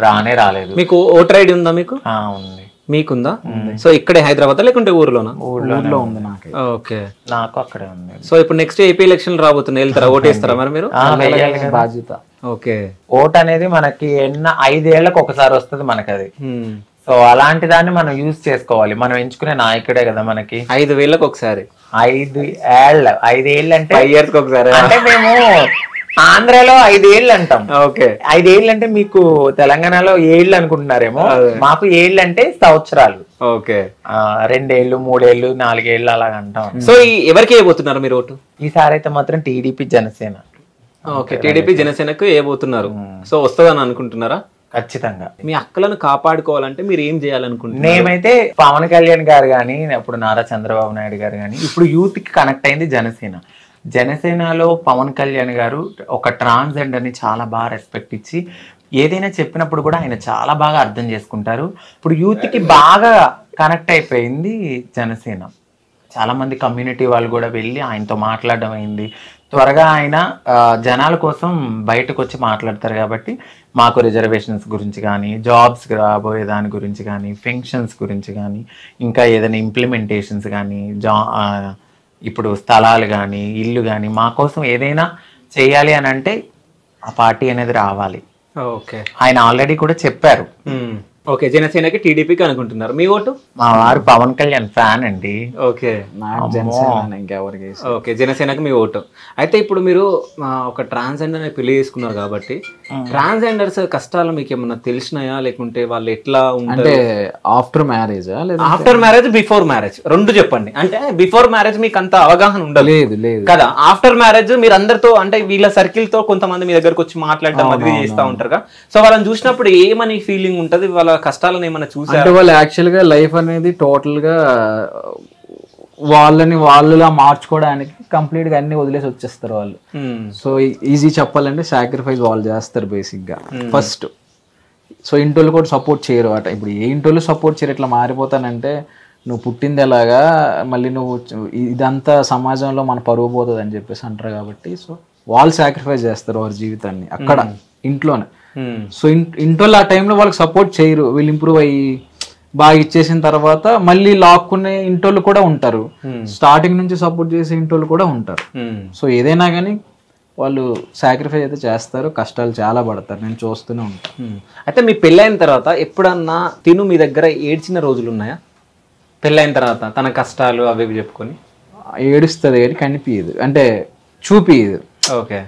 రాలేదు. మీకు ఓటర్ ఐడి ఉందా? మీకు ఉంది. మీకుందా? సో ఇక్కడే హైదరాబాద్ లేకుంటే ఊర్లోనా? ఊర్లో ఉంది నాకు. ఓకే, నాకు అక్కడే ఉంది. సో ఇప్పుడు నెక్స్ట్ ఏపీ ఎలక్షన్ రాబోతున్నాయి, వెళ్తారా? ఓటేస్తారా మరి మీరు? బాధ్యత. ఓకే, ఓట్ అనేది మనకి 5 ఏళ్లకు ఒకసారి వస్తుంది మనకి అది. సో అలాంటి దాన్ని మనం యూజ్ చేసుకోవాలి. మనం ఎంచుకునే నాయకుడే కదా మనకి. 5 ఏళ్ళకి ఒకసారి. 5 ఏళ్ళు 5 ఏళ్ళు అంటే 5 years ఒకసారి. అంటే మేము ఆంధ్రాలో 5 ఏళ్ళు అంటాం. ఓకే, 5 ఏళ్ళు అంటే మీకు తెలంగాణలో 7 అనుకుంటున్నారేమో, మాకు 7 అంటే సంవత్సరాలు. ఓకే, 2 ఏళ్ళు 3 ఏళ్ళు 4 ఏళ్ళు అలాగ అంటాం. సో ఎవరికి వేయబోతున్నారు మీరు ఓటు? ఈసారి అయితే మాత్రం టీడీపీ జనసేన. ఓకే, టీడీపీ జనసేనకు వేయబోతున్నారు. సో వస్తుందని అనుకుంటున్నారా? ఖచ్చితంగా. మీ అక్కలను కాపాడుకోవాలంటే మీరు ఏం చేయాలనుకుంటున్నారు? మేమైతే పవన్ కళ్యాణ్ గారు కానీ, అప్పుడు నారా చంద్రబాబు నాయుడు గారు కానీ, ఇప్పుడు యూత్ కి కనెక్ట్ అయింది జనసేనలో పవన్ కళ్యాణ్ గారు ఒక ట్రాన్స్జెండర్ ని చాలా బాగా రెస్పెక్ట్ ఇచ్చి ఏదైనా చెప్పినప్పుడు కూడా ఆయన చాలా బాగా అర్థం చేసుకుంటారు. ఇప్పుడు యూత్ కి బాగా కనెక్ట్ అయిపోయింది జనసేన. చాలా మంది కమ్యూనిటీ వాళ్ళు కూడా వెళ్ళి ఆయనతో మాట్లాడడం అయింది. త్వరగా ఆయన జనాల కోసం బయటకు వచ్చి మాట్లాడతారు కాబట్టి మాకు రిజర్వేషన్స్ గురించి కానీ, జాబ్స్ రాబోయే దాని గురించి కానీ, పెన్షన్స్ గురించి కానీ, ఇంకా ఏదైనా ఇంప్లిమెంటేషన్స్ కానీ, ఇప్పుడు స్థలాలు కానీ, ఇల్లు కానీ, మా కోసం ఏదైనా చేయాలి అని అంటే ఆ పార్టీ అనేది రావాలి. ఓకే, ఆయన ఆల్రెడీ కూడా చెప్పారు. ఓకే, జనసేనకి టీడీపీకి అనుకుంటున్నారు. మీ ఓటు? మా వారు పవన్ కళ్యాణ్ ఫ్యాన్ అండి. ఓకే, ఇంకెవరికి? ఓకే, జనసేనకి మీ ఓటు. అయితే ఇప్పుడు మీరు ఒక ట్రాన్స్జెండర్ పెళ్లి చేసుకున్నారు కాబట్టి ట్రాన్స్జెండర్స్ కష్టాలు మీకు ఏమన్నా తెలిసినాయా, లేకుంటే వాళ్ళు ఎట్లా అంటే after marriage after marriage before marriage రెండు చెప్పండి. అంటే బిఫోర్ మ్యారేజ్ మీకు అంత అవగాహన ఉండలేదు కదా. ఆఫ్టర్ మ్యారేజ్ మీరు అందరితో అంటే వీళ్ళ సర్కిల్ తో కొంతమంది మీ దగ్గరకు వచ్చి మాట్లాడడం అది చేస్తూ ఉంటారు కదా. సో వాళ్ళని చూసినప్పుడు ఏమని ఫీలింగ్ ఉంటది? వాళ్ళ కష్టాలను ఏమైనా చూసారా? అంటే వాళ్ళు యాక్చువల్గా లైఫ్ అనేది టోటల్గా వాళ్ళులా మార్చుకోవడానికి కంప్లీట్గా అన్ని వదిలేసి వచ్చేస్తారు వాళ్ళు. సో ఈజీ చెప్పాలంటే సాక్రిఫైస్ వాళ్ళు చేస్తారు బేసిక్గా ఫస్ట్. సో ఇంటోళ్ళు కూడా సపోర్ట్ చేయరు అట. ఇప్పుడు ఏ ఇంటోళ్ళు సపోర్ట్ చేయరు, ఇట్లా మారిపోతానంటే నువ్వు పుట్టింది ఎలాగా, మళ్ళీ నువ్వు ఇదంతా సమాజంలో మన పరువు పోతుంది అని చెప్పేసి అంటారు కాబట్టి సో వాళ్ళు సాక్రిఫైస్ చేస్తారు వారి జీవితాన్ని అక్కడ ఇంట్లోనే. సో ఇంటోళ్ళు ఆ టైంలో వాళ్ళకి సపోర్ట్ చేయరు. వీళ్ళు ఇంప్రూవ్ అయ్యి బాగా ఇచ్చేసిన తర్వాత మళ్ళీ లాక్కునే ఇంటోళ్ళు కూడా ఉంటారు, స్టార్టింగ్ నుంచి సపోర్ట్ చేసే ఇంటోళ్ళు కూడా ఉంటారు. సో ఏదైనా కానీ వాళ్ళు సాక్రిఫైస్ అయితే చేస్తారు, కష్టాలు చాలా పడతారు, నేను చూస్తూనే ఉంటాను. అయితే మీ పెళ్ళైన తర్వాత ఎప్పుడన్నా తిను మీ దగ్గర ఏడ్చిన రోజులు ఉన్నాయా? పెళ్ళైన తర్వాత తన కష్టాలు అవి చెప్పుకొని ఏడుస్తుంది కానీ కనిపించదు, అంటే చూపియదు. ఓకే.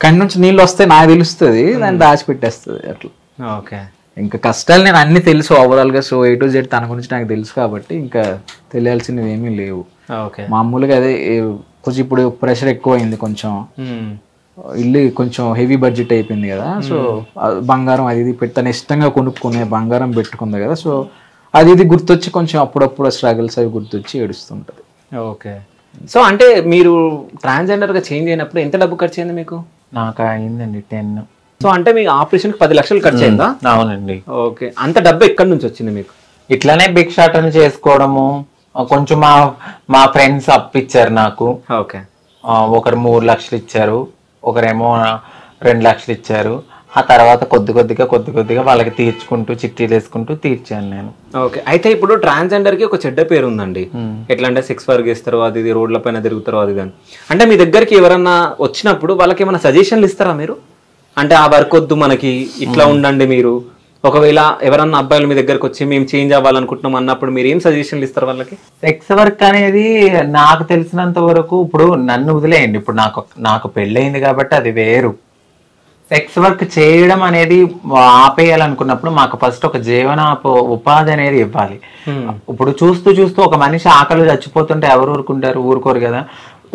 కన్ను నుంచి నీళ్ళు వస్తే నాకు తెలుస్తుంది, దాన్ని దాచిపెట్టేస్తుంది అట్లా. ఓకే. ఇంకా కష్టాలు నేను అన్ని తెలుసు ఓవరాల్గా. సో A to Z తన గురించి నాకు తెలుసు కాబట్టి ఇంకా తెలియాల్సినవి ఏమీ లేవు. ఓకే. మామూలుగా అదే కొంచెం ఇప్పుడు ప్రెషర్ ఎక్కువ అయింది, కొంచెం ఇల్లు కొంచెం హెవీ బడ్జెట్ అయిపోయింది కదా. సో బంగారం అది ఇది తను ఇష్టంగా కొనుక్కునే బంగారం పెట్టుకుంది కదా. సో అది ఇది గుర్తొచ్చి కొంచెం అప్పుడప్పుడు స్ట్రగుల్స్ అవి గుర్తొచ్చి ఏడుస్తుంటది. ఓకే. సో అంటే మీరు ట్రాన్స్జెండర్గా చేంజ్ అయినప్పుడు ఎంత డబ్బు ఖర్చు అయింది మీకు? నాకు అయిందండి 10. సో అంటే మీకు ఆపరేషన్కి 10 లక్షలు ఖర్చు అయిందా? అవునండి. ఓకే. అంత డబ్బు ఎక్కడి నుంచి వచ్చింది మీకు? ఇట్లానే భిక్షాటన చేసుకోవడము, కొంచెం మా ఫ్రెండ్స్ అప్పిచ్చారు నాకు. ఓకే. ఒకరు 3 లక్షలు ఇచ్చారు, ఒకరేమో 2 లక్షలు ఇచ్చారు. ఆ తర్వాత కొద్ది కొద్దిగా వాళ్ళకి తీర్చుకుంటూ చిట్టీలు వేసుకుంటూ తీర్చాను నేను. ఓకే. అయితే ఇప్పుడు ట్రాన్స్జెండర్కి ఒక చెడ్డ పేరు ఉందండి. ఎట్లా అంటే సెక్స్ వర్క్ చేస్తారు, అది ఇది రోడ్ల పైన తిరుగుతారు, అది అని. అంటే మీ దగ్గరికి ఎవరన్నా వచ్చినప్పుడు వాళ్ళకి ఏమైనా సజెషన్లు ఇస్తారా మీరు? అంటే ఆ వర్క్ వద్దు మనకి, ఇట్లా ఉండండి మీరు. ఒకవేళ ఎవరన్నా అబ్బాయిలు మీ దగ్గరకు వచ్చి మేము చేంజ్ అవ్వాలనుకుంటున్నాం అన్నప్పుడు మీరు ఏం సజెషన్లు ఇస్తారు వాళ్ళకి? సెక్స్ వర్క్ అనేది నాకు తెలిసినంత వరకు, ఇప్పుడు నన్ను వదిలేయండి, ఇప్పుడు నాకు పెళ్ళయింది కాబట్టి అది వేరు. సెక్స్ వర్క్ చేయడం అనేది ఆపేయాలనుకున్నప్పుడు మాకు ఫస్ట్ ఒక ఉపాధి అనేది ఇవ్వాలి. ఇప్పుడు చూస్తూ ఒక మనిషి ఆకలి చచ్చిపోతుంటే ఎవరు ఊరుకోరు కదా.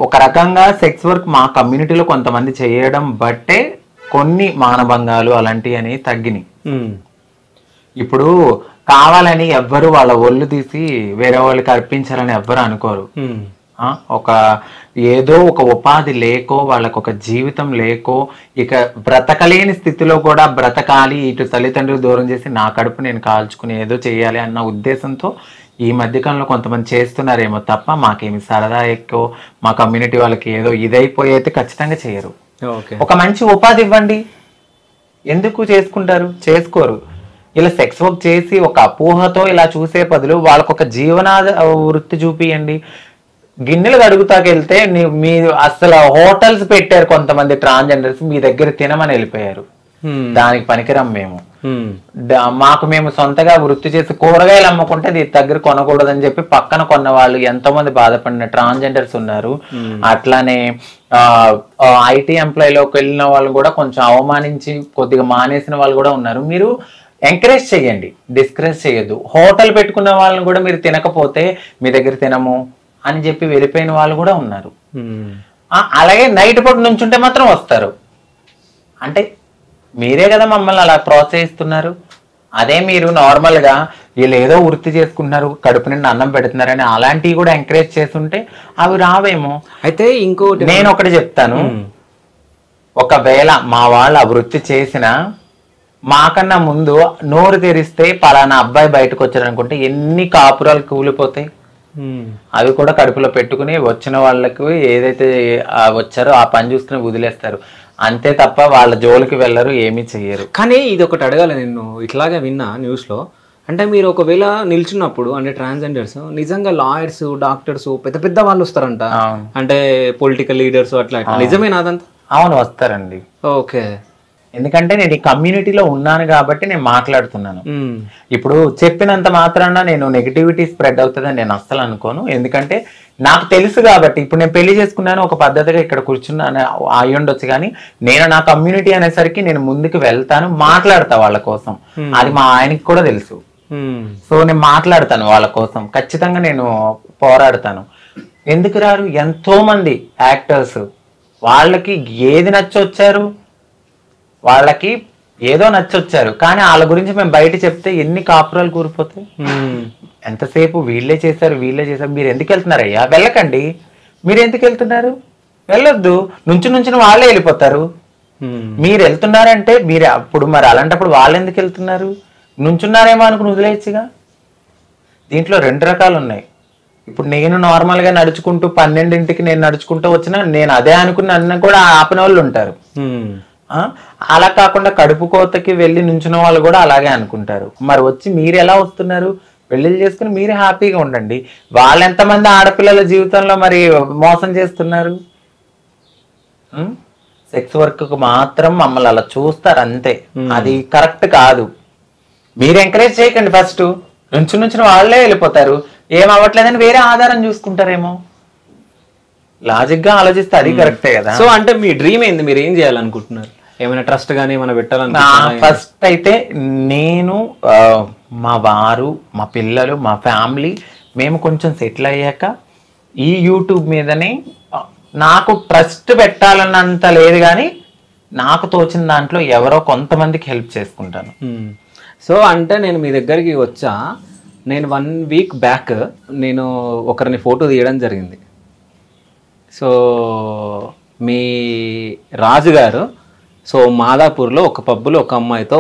ఒక రకంగా సెక్స్ వర్క్ మా కమ్యూనిటీలో కొంతమంది చేయడం బట్టే కొన్ని మానభంగాలు అలాంటివి అనేవి తగ్గినాయి. ఇప్పుడు కావాలని ఎవ్వరు వాళ్ళ ఒళ్ళు తీసి వేరే వాళ్ళకి అర్పించాలని ఎవ్వరు అనుకోరు. ఏదో ఒక ఉపాధి లేకో వాళ్ళకు ఒక జీవితం లేకో ఇక బ్రతకలేని స్థితిలో కూడా బ్రతకాలి, ఇటు తల్లిదండ్రులు దూరం చేసి నా కడుపు నేను కాల్చుకుని ఏదో చేయాలి అన్న ఉద్దేశంతో ఈ మధ్యకాలంలో కొంతమంది చేస్తున్నారేమో తప్ప మాకేమి సరదా ఎక్కువ మా కమ్యూనిటీ వాళ్ళకి ఏదో ఇదైపోయి అయితే ఖచ్చితంగా చేయరు. ఒక మంచి ఉపాధి ఇవ్వండి, ఎందుకు చేసుకోరు. ఇలా సెక్స్ వర్క్ చేసి ఒక అపోహతో ఇలా చూసే బదులు వాళ్ళకు ఒక జీవనాధ వృత్తి చూపియండి. గిన్నెలు కడుగుతాకెళ్తే మీరు అసలు హోటల్స్ పెట్టారు కొంతమంది ట్రాన్స్జెండర్స్, మీ దగ్గర తినమని వెళ్ళిపోయారు. దానికి పనికిరం మేము. మేము సొంతగా వృత్తి చేసి కూరగాయలు అమ్ముకుంటే దగ్గర కొనకూడదని చెప్పి పక్కన కొన్న వాళ్ళు ఎంతో మంది బాధపడిన ట్రాన్స్జెండర్స్ ఉన్నారు. అట్లానే IT ఎంప్లాయీలోకి వెళ్ళిన వాళ్ళు కూడా కొంచెం అవమానించి కొద్దిగా మానేసిన వాళ్ళు కూడా ఉన్నారు. మీరు ఎంకరేజ్ చేయండి, డిస్కరేజ్ చేయొద్దు. హోటల్ పెట్టుకున్న వాళ్ళని కూడా మీరు తినకపోతే మీ దగ్గర తినము అని చెప్పి వెళ్ళిపోయిన వాళ్ళు కూడా ఉన్నారు. అలాగే నైట్ పూట నుంచుంటే మాత్రం వస్తారు. అంటే మీరే కదా మమ్మల్ని అలా ప్రోత్సహిస్తున్నారు. అదే మీరు నార్మల్ గా వీళ్ళు ఏదో వృత్తి చేసుకుంటున్నారు, కడుపు నిండా అన్నం పెడుతున్నారని అలాంటివి కూడా ఎంకరేజ్ చేస్తుంటే అవి రావేమో. అయితే ఇంకోటి నేను ఒకటి చెప్తాను, ఒకవేళ మా వాళ్ళు ఆ వృత్తి చేసిన మాకన్నా ముందు నోరు తెరిస్తే పలానా అబ్బాయి బయటకు వచ్చారనుకుంటే ఎన్ని కాపురాలు కూలిపోతాయి. అవి కూడా కడుపులో పెట్టుకుని వచ్చిన వాళ్ళకు ఏదైతే వచ్చారో ఆ పని చూసుకుని వదిలేస్తారు, అంతే తప్ప వాళ్ళ జోలికి వెళ్ళరు, ఏమీ చెయ్యరు. కానీ ఇది ఒకటి అడగాలి, నేను ఇట్లాగే విన్నా న్యూస్లో. అంటే మీరు ఒకవేళ నిల్చున్నప్పుడు అంటే ట్రాన్స్జెండర్స్ నిజంగా లాయర్స్, డాక్టర్స్, పెద్ద పెద్ద వాళ్ళు వస్తారంట, అంటే పొలిటికల్ లీడర్స్ అట్లా, నిజమేనా అదంతా? అవును, వస్తారండి. ఓకే. ఎందుకంటే నేను ఈ కమ్యూనిటీలో ఉన్నాను కాబట్టి నేను మాట్లాడుతున్నాను. ఇప్పుడు చెప్పినంత మాత్రాన నేను నెగిటివిటీ స్ప్రెడ్ అవుతుందని నేను అస్సలు అనుకోను. ఎందుకంటే నాకు తెలుసు కాబట్టి. ఇప్పుడు నేను పెళ్లి చేసుకున్నాను, ఒక పద్ధతిగా ఇక్కడ కూర్చున్నాను అయి ఉండొచ్చు, కానీ నేను నా కమ్యూనిటీ అనేసరికి నేను ముందుకు వెళ్తాను, మాట్లాడతా వాళ్ళ కోసం. అది మా ఆయనకి కూడా తెలుసు. సో నేను మాట్లాడతాను వాళ్ళ కోసం, ఖచ్చితంగా నేను పోరాడతాను. ఎందుకు రారు? ఎంతో మంది యాక్టర్స్ వాళ్ళకి ఏది నచ్చొచ్చారు, వాళ్ళకి ఏదో నచ్చొచ్చారు, కానీ వాళ్ళ గురించి మేము బయట చెప్తే ఎన్ని కాపురాలు కూరిపోతాయి. ఎంతసేపు వీళ్ళే చేశారు మీరు ఎందుకు వెళ్తున్నారు అయ్యా, వెళ్ళకండి. మీరు ఎందుకు వెళ్తున్నారు, వెళ్ళొద్దు. నుంచి వాళ్ళే వెళ్ళిపోతారు. మీరు వెళ్తున్నారంటే మీరు అప్పుడు మరి అలాంటప్పుడు వాళ్ళు ఎందుకు వెళ్తున్నారు, నుంచున్నారేమో అనుకుని వదిలేయచ్చుగా. దీంట్లో 2 రకాలు ఉన్నాయి. ఇప్పుడు నేను నార్మల్ గా నడుచుకుంటూ 12ంటికి నేను నడుచుకుంటూ వచ్చినా నేను అదే అనుకుని నన్ను కూడా ఆపిన వాళ్ళు ఉంటారు. అలా కాకుండా కడుపు కోతకి వెళ్ళి నుంచున్న వాళ్ళు కూడా అలాగే అనుకుంటారు. మరి వచ్చి మీరు ఎలా వస్తున్నారు, పెళ్లిళ్ళు చేసుకుని మీరు హ్యాపీగా ఉండండి. వాళ్ళు ఎంతమంది ఆడపిల్లల జీవితంలో మరి మోసం చేస్తున్నారు. సెక్స్ వర్క్ మాత్రం మమ్మల్ని అలా చూస్తారు అంతే, అది కరెక్ట్ కాదు. మీరు ఎంకరేజ్ చేయకండి. ఫస్ట్ నుంచి వాళ్ళే వెళ్ళిపోతారు, ఏం అవ్వట్లేదని వేరే ఆధారం చూసుకుంటారేమో. లాజిక్ గా ఆలోచిస్తే అది కరెక్టే కదా. సో అంటే మీ డ్రీమ్ ఏంది, మీరు ఏం చేయాలనుకుంటున్నారు, ఏమైనా ట్రస్ట్ గానీ ఏమైనా పెట్టాలనుకుంటున్నారా? ఫస్ట్ అయితే నేను మా వారు, మా పిల్లలు, మా ఫ్యామిలీ మేము కొంచెం సెటిల్ అయ్యాక ఈ యూట్యూబ్ మీదనే నాకు ట్రస్ట్ పెట్టాలన్నంత లేదు, కానీ నాకు తోచిన దాంట్లో ఎవరో కొంతమందికి హెల్ప్ చేసుకుంటాను. సో అంటే నేను మీ దగ్గరికి వచ్చా, నేను 1 వీక్ బ్యాక్ నేను ఒకరిని ఫోటో తీయడం జరిగింది. సో మీ రాజు గారు సో మాదాపూర్లో ఒక పబ్బులో ఒక అమ్మాయితో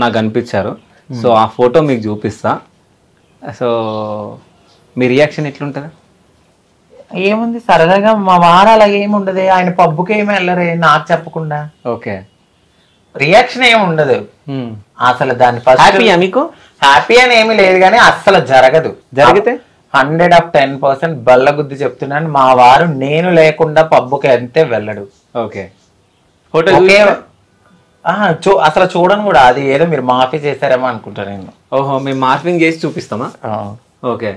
నాకు కనిపించారు. సో ఆ ఫోటో మీకు చూపిస్తా. సో మీ రియాక్షన్ ఎట్లుంటుంది? ఏముంది, సరదాగా మా వారు అలా ఏముండదు, ఆయన పబ్బుకి ఏమి వెళ్ళరే నాకు చెప్పకుండా. ఓకే, రియాక్షన్ ఏమి ఉండదు అసలు. దాని హ్యాపీయా మీకు? హ్యాపీ అని ఏమి లేదు, కానీ అస్సలు జరగదు. జరిగితే 110% బల్లగుద్ది చెప్తున్నాను, మా వారు నేను లేకుండా పబ్బుకి అంతే వెళ్ళడు. ఓకే, ఫోటో అసలు చూడను కూడా. అది ఏదో మీరు మాఫీ చేశారేమో అనుకుంటా నేను. ఓహో, మేము మార్ఫింగ్ చేసి చూపిస్తామా? ఓకే,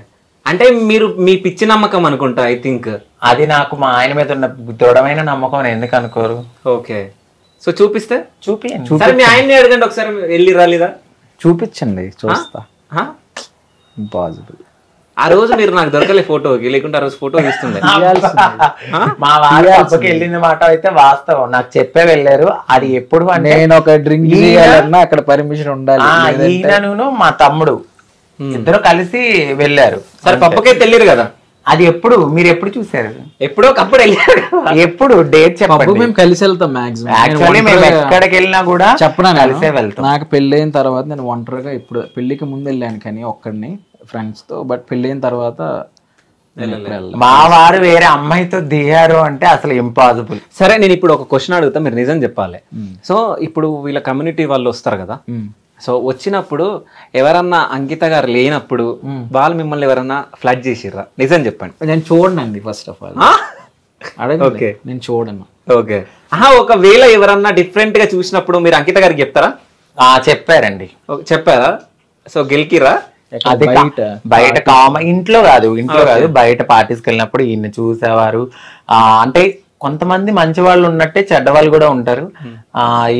అంటే మీరు మీ పిచ్చి నమ్మకం అనుకుంటా ఐ థింక్. అది నాకు మా ఆయన మీద ఉన్న దృఢమైన నమ్మకం, ఎందుకు అనుకోరు. ఓకే, సో చూపిస్తే చూపియండి. మీ ఆయన్ని అడగండి ఒకసారి, వెళ్ళి రాలేదా? చూపించండి, చూస్తా. ఇంపాసిబుల్. ఆ రోజు మీరు నాకు దొరకలే ఫోటోకి, లేకుంటే ఆ రోజు ఫోటో తీస్తుండే. మా వారు పబ్బకి వెళ్ళిన మాట అయితే వాస్తవం, నాకు చెప్పే వెళ్ళారు. అది ఎప్పుడు అంటే నేను ఒక డ్రింక్ చేయాలన్నా అక్కడ పర్మిషన్ ఉండాలి. ఈయనను మా తమ్ముడు ఇద్దరు కలిసి వెళ్ళారు. సరే, పబ్బకైతే వెళ్ళారు కదా, అది ఎప్పుడు మీరు ఎప్పుడు చూసారు? ఎప్పుడో ఒకప్పుడు వెళ్ళారు. ఎప్పుడు డేట్ చెప్పండి. మేము కలిసి వెళ్తాం మాక్సిమం. యాక్చువల్లీ మేము ఎక్కడికి వెళ్ళినా కూడా చెప్పనా, కలిసే వెళ్తాం. నాకు పెళ్ళైన తర్వాత నేను ఒంటరిగా, ఇప్పుడు పెళ్లికి ముందు వెళ్ళాను కానీ ఒక్కడిని ఫ్రెండ్స్ తో, బట్ పెళ్ళైన తర్వాత మా వారు వేరే అమ్మాయితో దిగారు అంటే అసలు ఇంపాసిబుల్. సరే, నేను ఇప్పుడు ఒక క్వశ్చన్ అడుగుతా, మీరు నిజం చెప్పాలి. సో ఇప్పుడు వీళ్ళ కమ్యూనిటీ వాళ్ళు వస్తారు కదా, సో వచ్చినప్పుడు ఎవరన్నా అంకిత గారు లేనప్పుడు వాళ్ళు మిమ్మల్ని ఎవరన్నా ఫ్లడ్ చేసిర్రా? నిజం చెప్పండి. నేను చూడనండి ఫస్ట్ ఆఫ్ ఆల్. ఓకే, నేను చూడను. ఓకే, ఒకవేళ ఎవరన్నా డిఫరెంట్ గా చూసినప్పుడు మీరు అంకిత గారికి చెప్తారా? చెప్పారండి. చెప్పారా? సో గెలికిరా? అది బయట ఇంట్లో కాదు బయట పార్టీస్కి వెళ్ళినప్పుడు ఈయన చూసేవారు. అంటే కొంతమంది మంచి వాళ్ళు ఉన్నట్టే చెడ్డ వాళ్ళు కూడా ఉంటారు.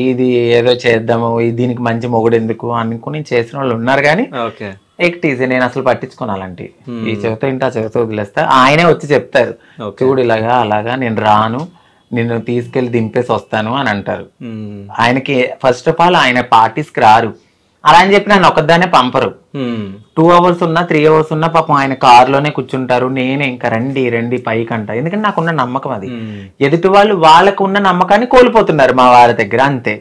ఇది ఏదో చేద్దాము, దీనికి మంచి మొగుడు ఎందుకు అనుకుని చేసిన వాళ్ళు ఉన్నారు. కానీ ఎక్టీజీ నేను అసలు పట్టించుకోను అలాంటి. ఈ చెబుతా ఇంటి ఆ చెబుతా వదిలేస్తా. ఆయనే వచ్చి చెప్తారు, చూడు ఇలాగా అలాగా, నేను రాను, నిన్ను తీసుకెళ్లి దింపేసి వస్తాను అని అంటారు. ఆయనకి ఫస్ట్ ఆఫ్ ఆల్ ఆయన పార్టీస్కి రారు. అలా అని చెప్పి నన్ను ఒక్కదాన్నే పంపరు. 2 hours ఉన్నా 3 hours ఉన్నా పాపం ఆయన కారులోనే కూర్చుంటారు. నేనే ఇంకా రండి పైకి అంట. ఎందుకంటే నాకున్న నమ్మకం అది. ఎదుటి వాళ్ళు వాళ్ళకు ఉన్న నమ్మకాన్ని కోల్పోతున్నారు మా వారి దగ్గర, అంతే.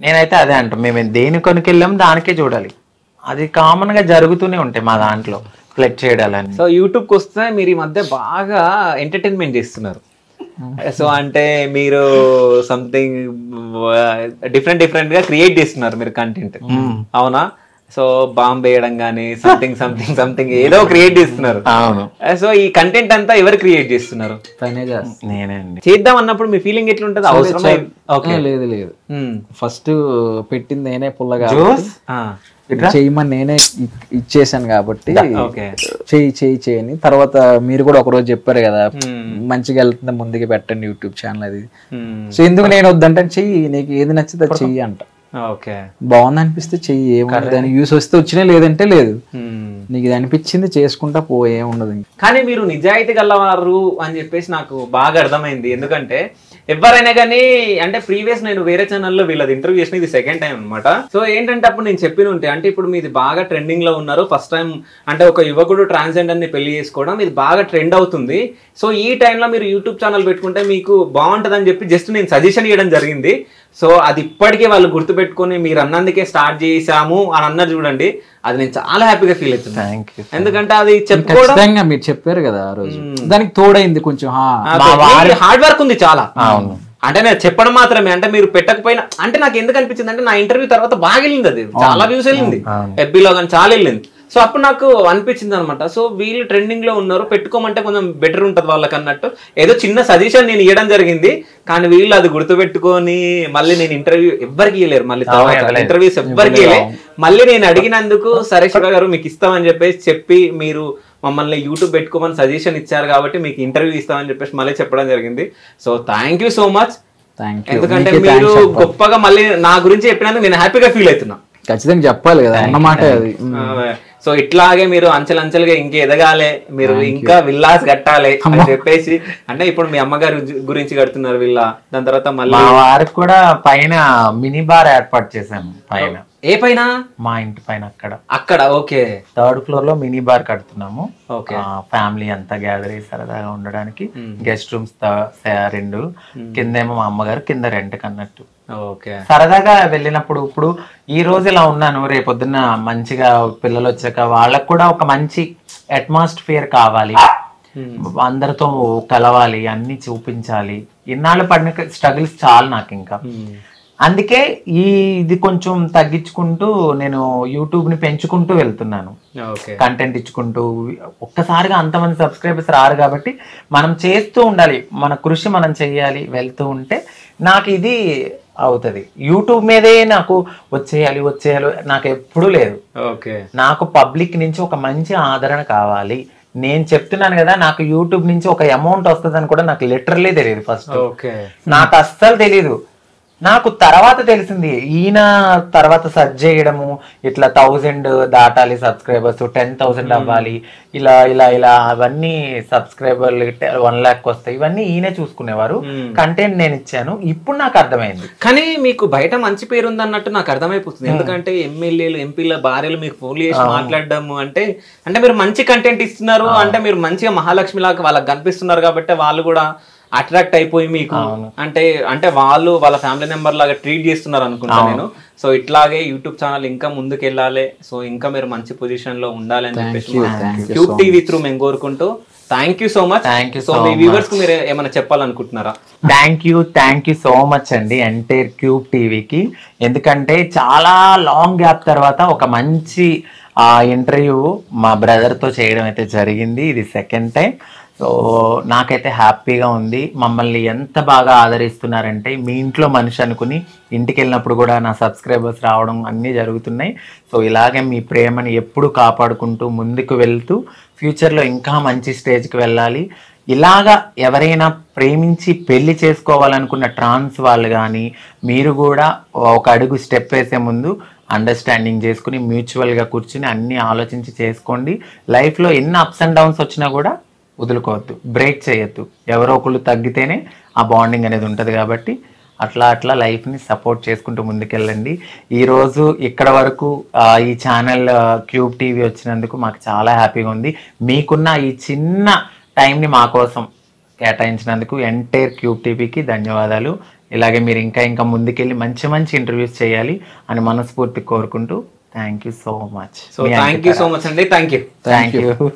నేనైతే అదే అంట, మేము దేని కొనుకెళ్ళాం దానికే చూడాలి. అది కామన్ గా జరుగుతూనే ఉంటాయి మా దాంట్లో ఫ్లెక్ట్ చేయడాలని. సో యూట్యూబ్కి వస్తే మీరు ఈ మధ్య బాగా ఎంటర్టైన్మెంట్ చేస్తున్నారు. సో అంటే మీరు సంథింగ్ డిఫరెంట్ గా క్రియేట్ చేస్తున్నారు మీరు కంటెంట్, అవునా? సో బాంబ్ వేయడం కానీ సంథింగ్ ఏదో క్రియేట్ చేస్తున్నారు. అవును. సో ఈ కంటెంట్ అంతా ఎవరు క్రియేట్ చేస్తున్నారు? నేనే అండి. చేద్దాం అన్నప్పుడు మీ ఫీలింగ్ ఎట్లుంటది? అవసరం లేదు, ఫస్ట్ పెట్టింది నేనే పుల్లగా చేయమని నేనే ఇచ్చేసాను కాబట్టి చేయని. తర్వాత మీరు కూడా ఒకరోజు చెప్పారు కదా, మంచిగా వెళ్తుంది ముందుకు పెట్టండి యూట్యూబ్ ఛానల్ అది. సో ఎందుకు నేను వద్దంటే చెయ్యి, నీకు ఏది నచ్చితే చెయ్యి అంట. బాగుంది అనిపిస్తే చెయ్యి, ఏముంది దాని యూస్ వస్తే వచ్చినా, లేదంటే లేదు. నీకు ఇది అనిపించింది చేసుకుంటా పో, ఏముండదు. కానీ మీరు నిజాయితీ గలవారు అని చెప్పేసి నాకు బాగా అర్థమైంది. ఎందుకంటే ఎవరైనా కానీ అంటే ప్రీవియస్ నేను వేరే ఛానల్లో వీళ్ళది ఇంటర్వ్యూ చేసిన ఇది సెకండ్ టైం అనమాట. సో ఏంటంటే అప్పుడు నేను చెప్పిన ఉంటే అంటే ఇప్పుడు మీది బాగా ట్రెండింగ్ లో ఉన్నారు, ఫస్ట్ టైం అంటే ఒక యువకుడు ట్రాన్స్జెండర్ ని పెళ్లి చేసుకోవడం ఇది బాగా ట్రెండ్ అవుతుంది. సో ఈ టైంలో మీరు యూట్యూబ్ ఛానల్ పెట్టుకుంటే మీకు బాగుంటుంది అని చెప్పి జస్ట్ నేను సజెషన్ ఇవ్వడం జరిగింది. సో అది ఇప్పటికే వాళ్ళు గుర్తుపెట్టుకుని మీరు అన్నందుకే స్టార్ట్ చేసాము అని అన్నారు చూడండి, అది నేను చాలా హ్యాపీగా ఫీల్ అవుతున్నాను. ఎందుకంటే అది చెప్పుకోవడం మీరు చెప్పారు కదా ఆ రోజు, దానికి తోడైంది కొంచెం హార్డ్ వర్క్ ఉంది చాలా. అంటే నేను చెప్పడం మాత్రమే అంటే మీరు పెట్టకపోయినా అంటే నాకు ఎందుకు అనిపించింది అంటే నా ఇంటర్వ్యూ తర్వాత బాగా వెళ్ళింది, అది చాలా వ్యూస్ వెళ్ళింది, ఎఫ్బీలో కానీ చాలా వెళ్ళింది. సో అప్పుడు నాకు అనిపించింది అనమాట, సో వీళ్ళు ట్రెండింగ్ లో ఉన్నారు, పెట్టుకోమంటే కొంచెం బెటర్ ఉంటుంది వాళ్ళకి అన్నట్టు ఏదో చిన్న సజెషన్ నేను ఇవ్వడం జరిగింది. కానీ వీళ్ళు అది గుర్తుపెట్టుకొని మళ్ళీ నేను ఇంటర్వ్యూ ఎవ్వరికి ఇవ్వలేరు, మళ్ళీ ఇంటర్వ్యూస్ ఎవ్వరికి ఇవ్వలేదు. మళ్ళీ నేను అడిగినందుకు సరే శివ గారు మీకు ఇస్తామని చెప్పి మీరు మమ్మల్ని యూట్యూబ్ పెట్టుకోమని సజెషన్ ఇచ్చారు కాబట్టి మీకు ఇంటర్వ్యూ ఇస్తామని చెప్పేసి మళ్ళీ చెప్పడం జరిగింది. So thank you so much. ఎందుకంటే మీరు గొప్పగా మళ్ళీ నా గురించి చెప్పినందుకు నేను హ్యాపీగా ఫీల్ అవుతున్నా. ఖచ్చితంగా చెప్పాలి కదా అన్నమాట అది. సో ఇట్లాగే మీరు అంచెలంచెలుగా ఇంకా ఎదగాలి, మీరు ఇంకా విల్లాస్ కట్టాలి అని చెప్పేసి అంటే ఇప్పుడు మీ అమ్మగారి గురించి కడుతున్నారు విల్లా, దాని తర్వాత మళ్ళీ మా వారికి కూడా పైన మినీ బార్ ఏర్పాటు చేశాము. పైన ఏ పైన? మా ఇంటి పైన అక్కడ ఓకే 3rd ఫ్లోర్ లో మినీ బార్ కడుతున్నాము. ఫ్యామిలీ అంతా గ్యాదర్ అయ్యి సరదాగా ఉండడానికి. గెస్ట్ రూమ్స్ 2, కిందేమో మా అమ్మగారు, కింద రెంట్ కన్నట్టు సరదాగా వెళ్ళినప్పుడు. ఇప్పుడు ఈ రోజు ఇలా ఉన్నాను, రేపొద్దున్న మంచిగా పిల్లలు వచ్చాక వాళ్ళకు కూడా ఒక మంచి అట్మాస్ఫియర్ కావాలి, అందరితో కలవాలి, అన్ని చూపించాలి. ఇన్నాళ్ళు పడిన స్ట్రగుల్స్ చాలు నాకు ఇంకా. అందుకే ఇది కొంచెం తగ్గించుకుంటూ నేను యూట్యూబ్ ని పెంచుకుంటూ వెళ్తున్నాను, కంటెంట్ ఇచ్చుకుంటూ. ఒక్కసారిగా అంతమంది సబ్స్క్రైబర్స్ రారు కాబట్టి మనం చేస్తూ ఉండాలి, మన కృషి మనం చెయ్యాలి. వెళ్తూ ఉంటే నాకు ఇది అవుతుంది. యూట్యూబ్ మీదే నాకు వచ్చేయాలి నాకు ఎప్పుడూ లేదు. నాకు పబ్లిక్ నుంచి ఒక మంచి ఆదరణ కావాలి. నేను చెప్తున్నాను కదా, నాకు యూట్యూబ్ నుంచి ఒక అమౌంట్ వస్తుందని కూడా నాకు లిటరల్లీ తెలియదు. ఫస్ట్ నాకు అస్సలు తెలీదు. నాకు తర్వాత తెలిసింది, ఈయన తర్వాత సర్చ్ చేయడము, ఇట్లా 1000 దాటాలి సబ్స్క్రైబర్స్, 10,000 అవ్వాలి, ఇలా ఇలా ఇలా అవన్నీ సబ్స్క్రైబర్లు 1 lakh వస్తాయి, ఇవన్నీ ఈయనే చూసుకునేవారు. కంటెంట్ నేను ఇచ్చాను, ఇప్పుడు నాకు అర్థమైంది. కానీ మీకు బయట మంచి పేరు ఉంది అన్నట్టు నాకు అర్థమైపోతుంది. ఎందుకంటే ఎమ్మెల్యేలు ఎంపీల భార్యలు మీకు ఫోన్లు చేసి మాట్లాడడము అంటే మీరు మంచి కంటెంట్ ఇస్తున్నారు, అంటే మీరు మంచిగా మహాలక్ష్మి లాగా వాళ్ళకి కనిపిస్తున్నారు కాబట్టి వాళ్ళు కూడా అట్రాక్ట్ అయిపోయి మీకు అంటే వాళ్ళు వాళ్ళ ఫ్యామిలీ మెంబర్ లాగా ట్రీట్ చేస్తున్నారు అనుకుంటా నేను. సో ఇట్లాగే యూట్యూబ్ ఛానల్ ఇంకా ముందుకు వెళ్ళాలి, సో ఇంకా మీరు మంచి పొజిషన్ లో ఉండాలి అని చెప్పేసి క్యూబ్ టీవీ త్రూ మేము కోరుకుంటూ thank you so much. So me viewers కు మీరు ఏమైనా చెప్పాలనుకుంటున్నారా? థ్యాంక్ యూ సో మచ్ అండి ఎంటైర్ క్యూబ్ టీవీకి. ఎందుకంటే చాలా లాంగ్ గ్యాప్ తర్వాత ఒక మంచి ఇంటర్వ్యూ మా బ్రదర్తో చేయడం అయితే జరిగింది. ఇది సెకండ్ టైం. సో నాకైతే హ్యాపీగా ఉంది. మమ్మల్ని ఎంత బాగా ఆదరిస్తున్నారంటే మీ ఇంట్లో మనిషి అనుకుని ఇంటికి వెళ్ళినప్పుడు కూడా నా సబ్స్క్రైబర్స్ రావడం అన్నీ జరుగుతున్నాయి. సో ఇలాగే మీ ప్రేమని ఎప్పుడు కాపాడుకుంటూ ముందుకు వెళ్తూ ఫ్యూచర్లో ఇంకా మంచి స్టేజ్కి వెళ్ళాలి. ఇలాగా ఎవరైనా ప్రేమించి పెళ్లి చేసుకోవాలనుకున్న ట్రాన్స్ వాళ్ళు కానీ మీరు కూడా ఒక అడుగు స్టెప్ వేసే ముందు అండర్స్టాండింగ్ చేసుకుని మ్యూచువల్గా కూర్చుని అన్నీ ఆలోచించి చేసుకోండి. లైఫ్లో ఎన్ని అప్స్ అండ్ డౌన్స్ వచ్చినా కూడా వదులుకోవద్దు, బ్రేక్ చేయొద్దు. ఎవరో ఒకళ్ళు తగ్గితేనే ఆ బాండింగ్ అనేది ఉంటుంది కాబట్టి అట్లా లైఫ్ని సపోర్ట్ చేసుకుంటూ ముందుకెళ్ళండి. ఈరోజు ఇక్కడ వరకు ఈ ఛానల్ క్యూబ్ టీవీ వచ్చినందుకు మాకు చాలా హ్యాపీగా ఉంది. మీకున్న ఈ చిన్న టైంని మా కోసం కేటాయించినందుకు ఎంటైర్ క్యూబ్ టీవీకి ధన్యవాదాలు. ఇలాగే మీరు ఇంకా ముందుకెళ్ళి మంచి ఇంటర్వ్యూస్ చేయాలి అని మనస్ఫూర్తి కోరుకుంటూ thank you so much. So thank you so much అండి. Thank you.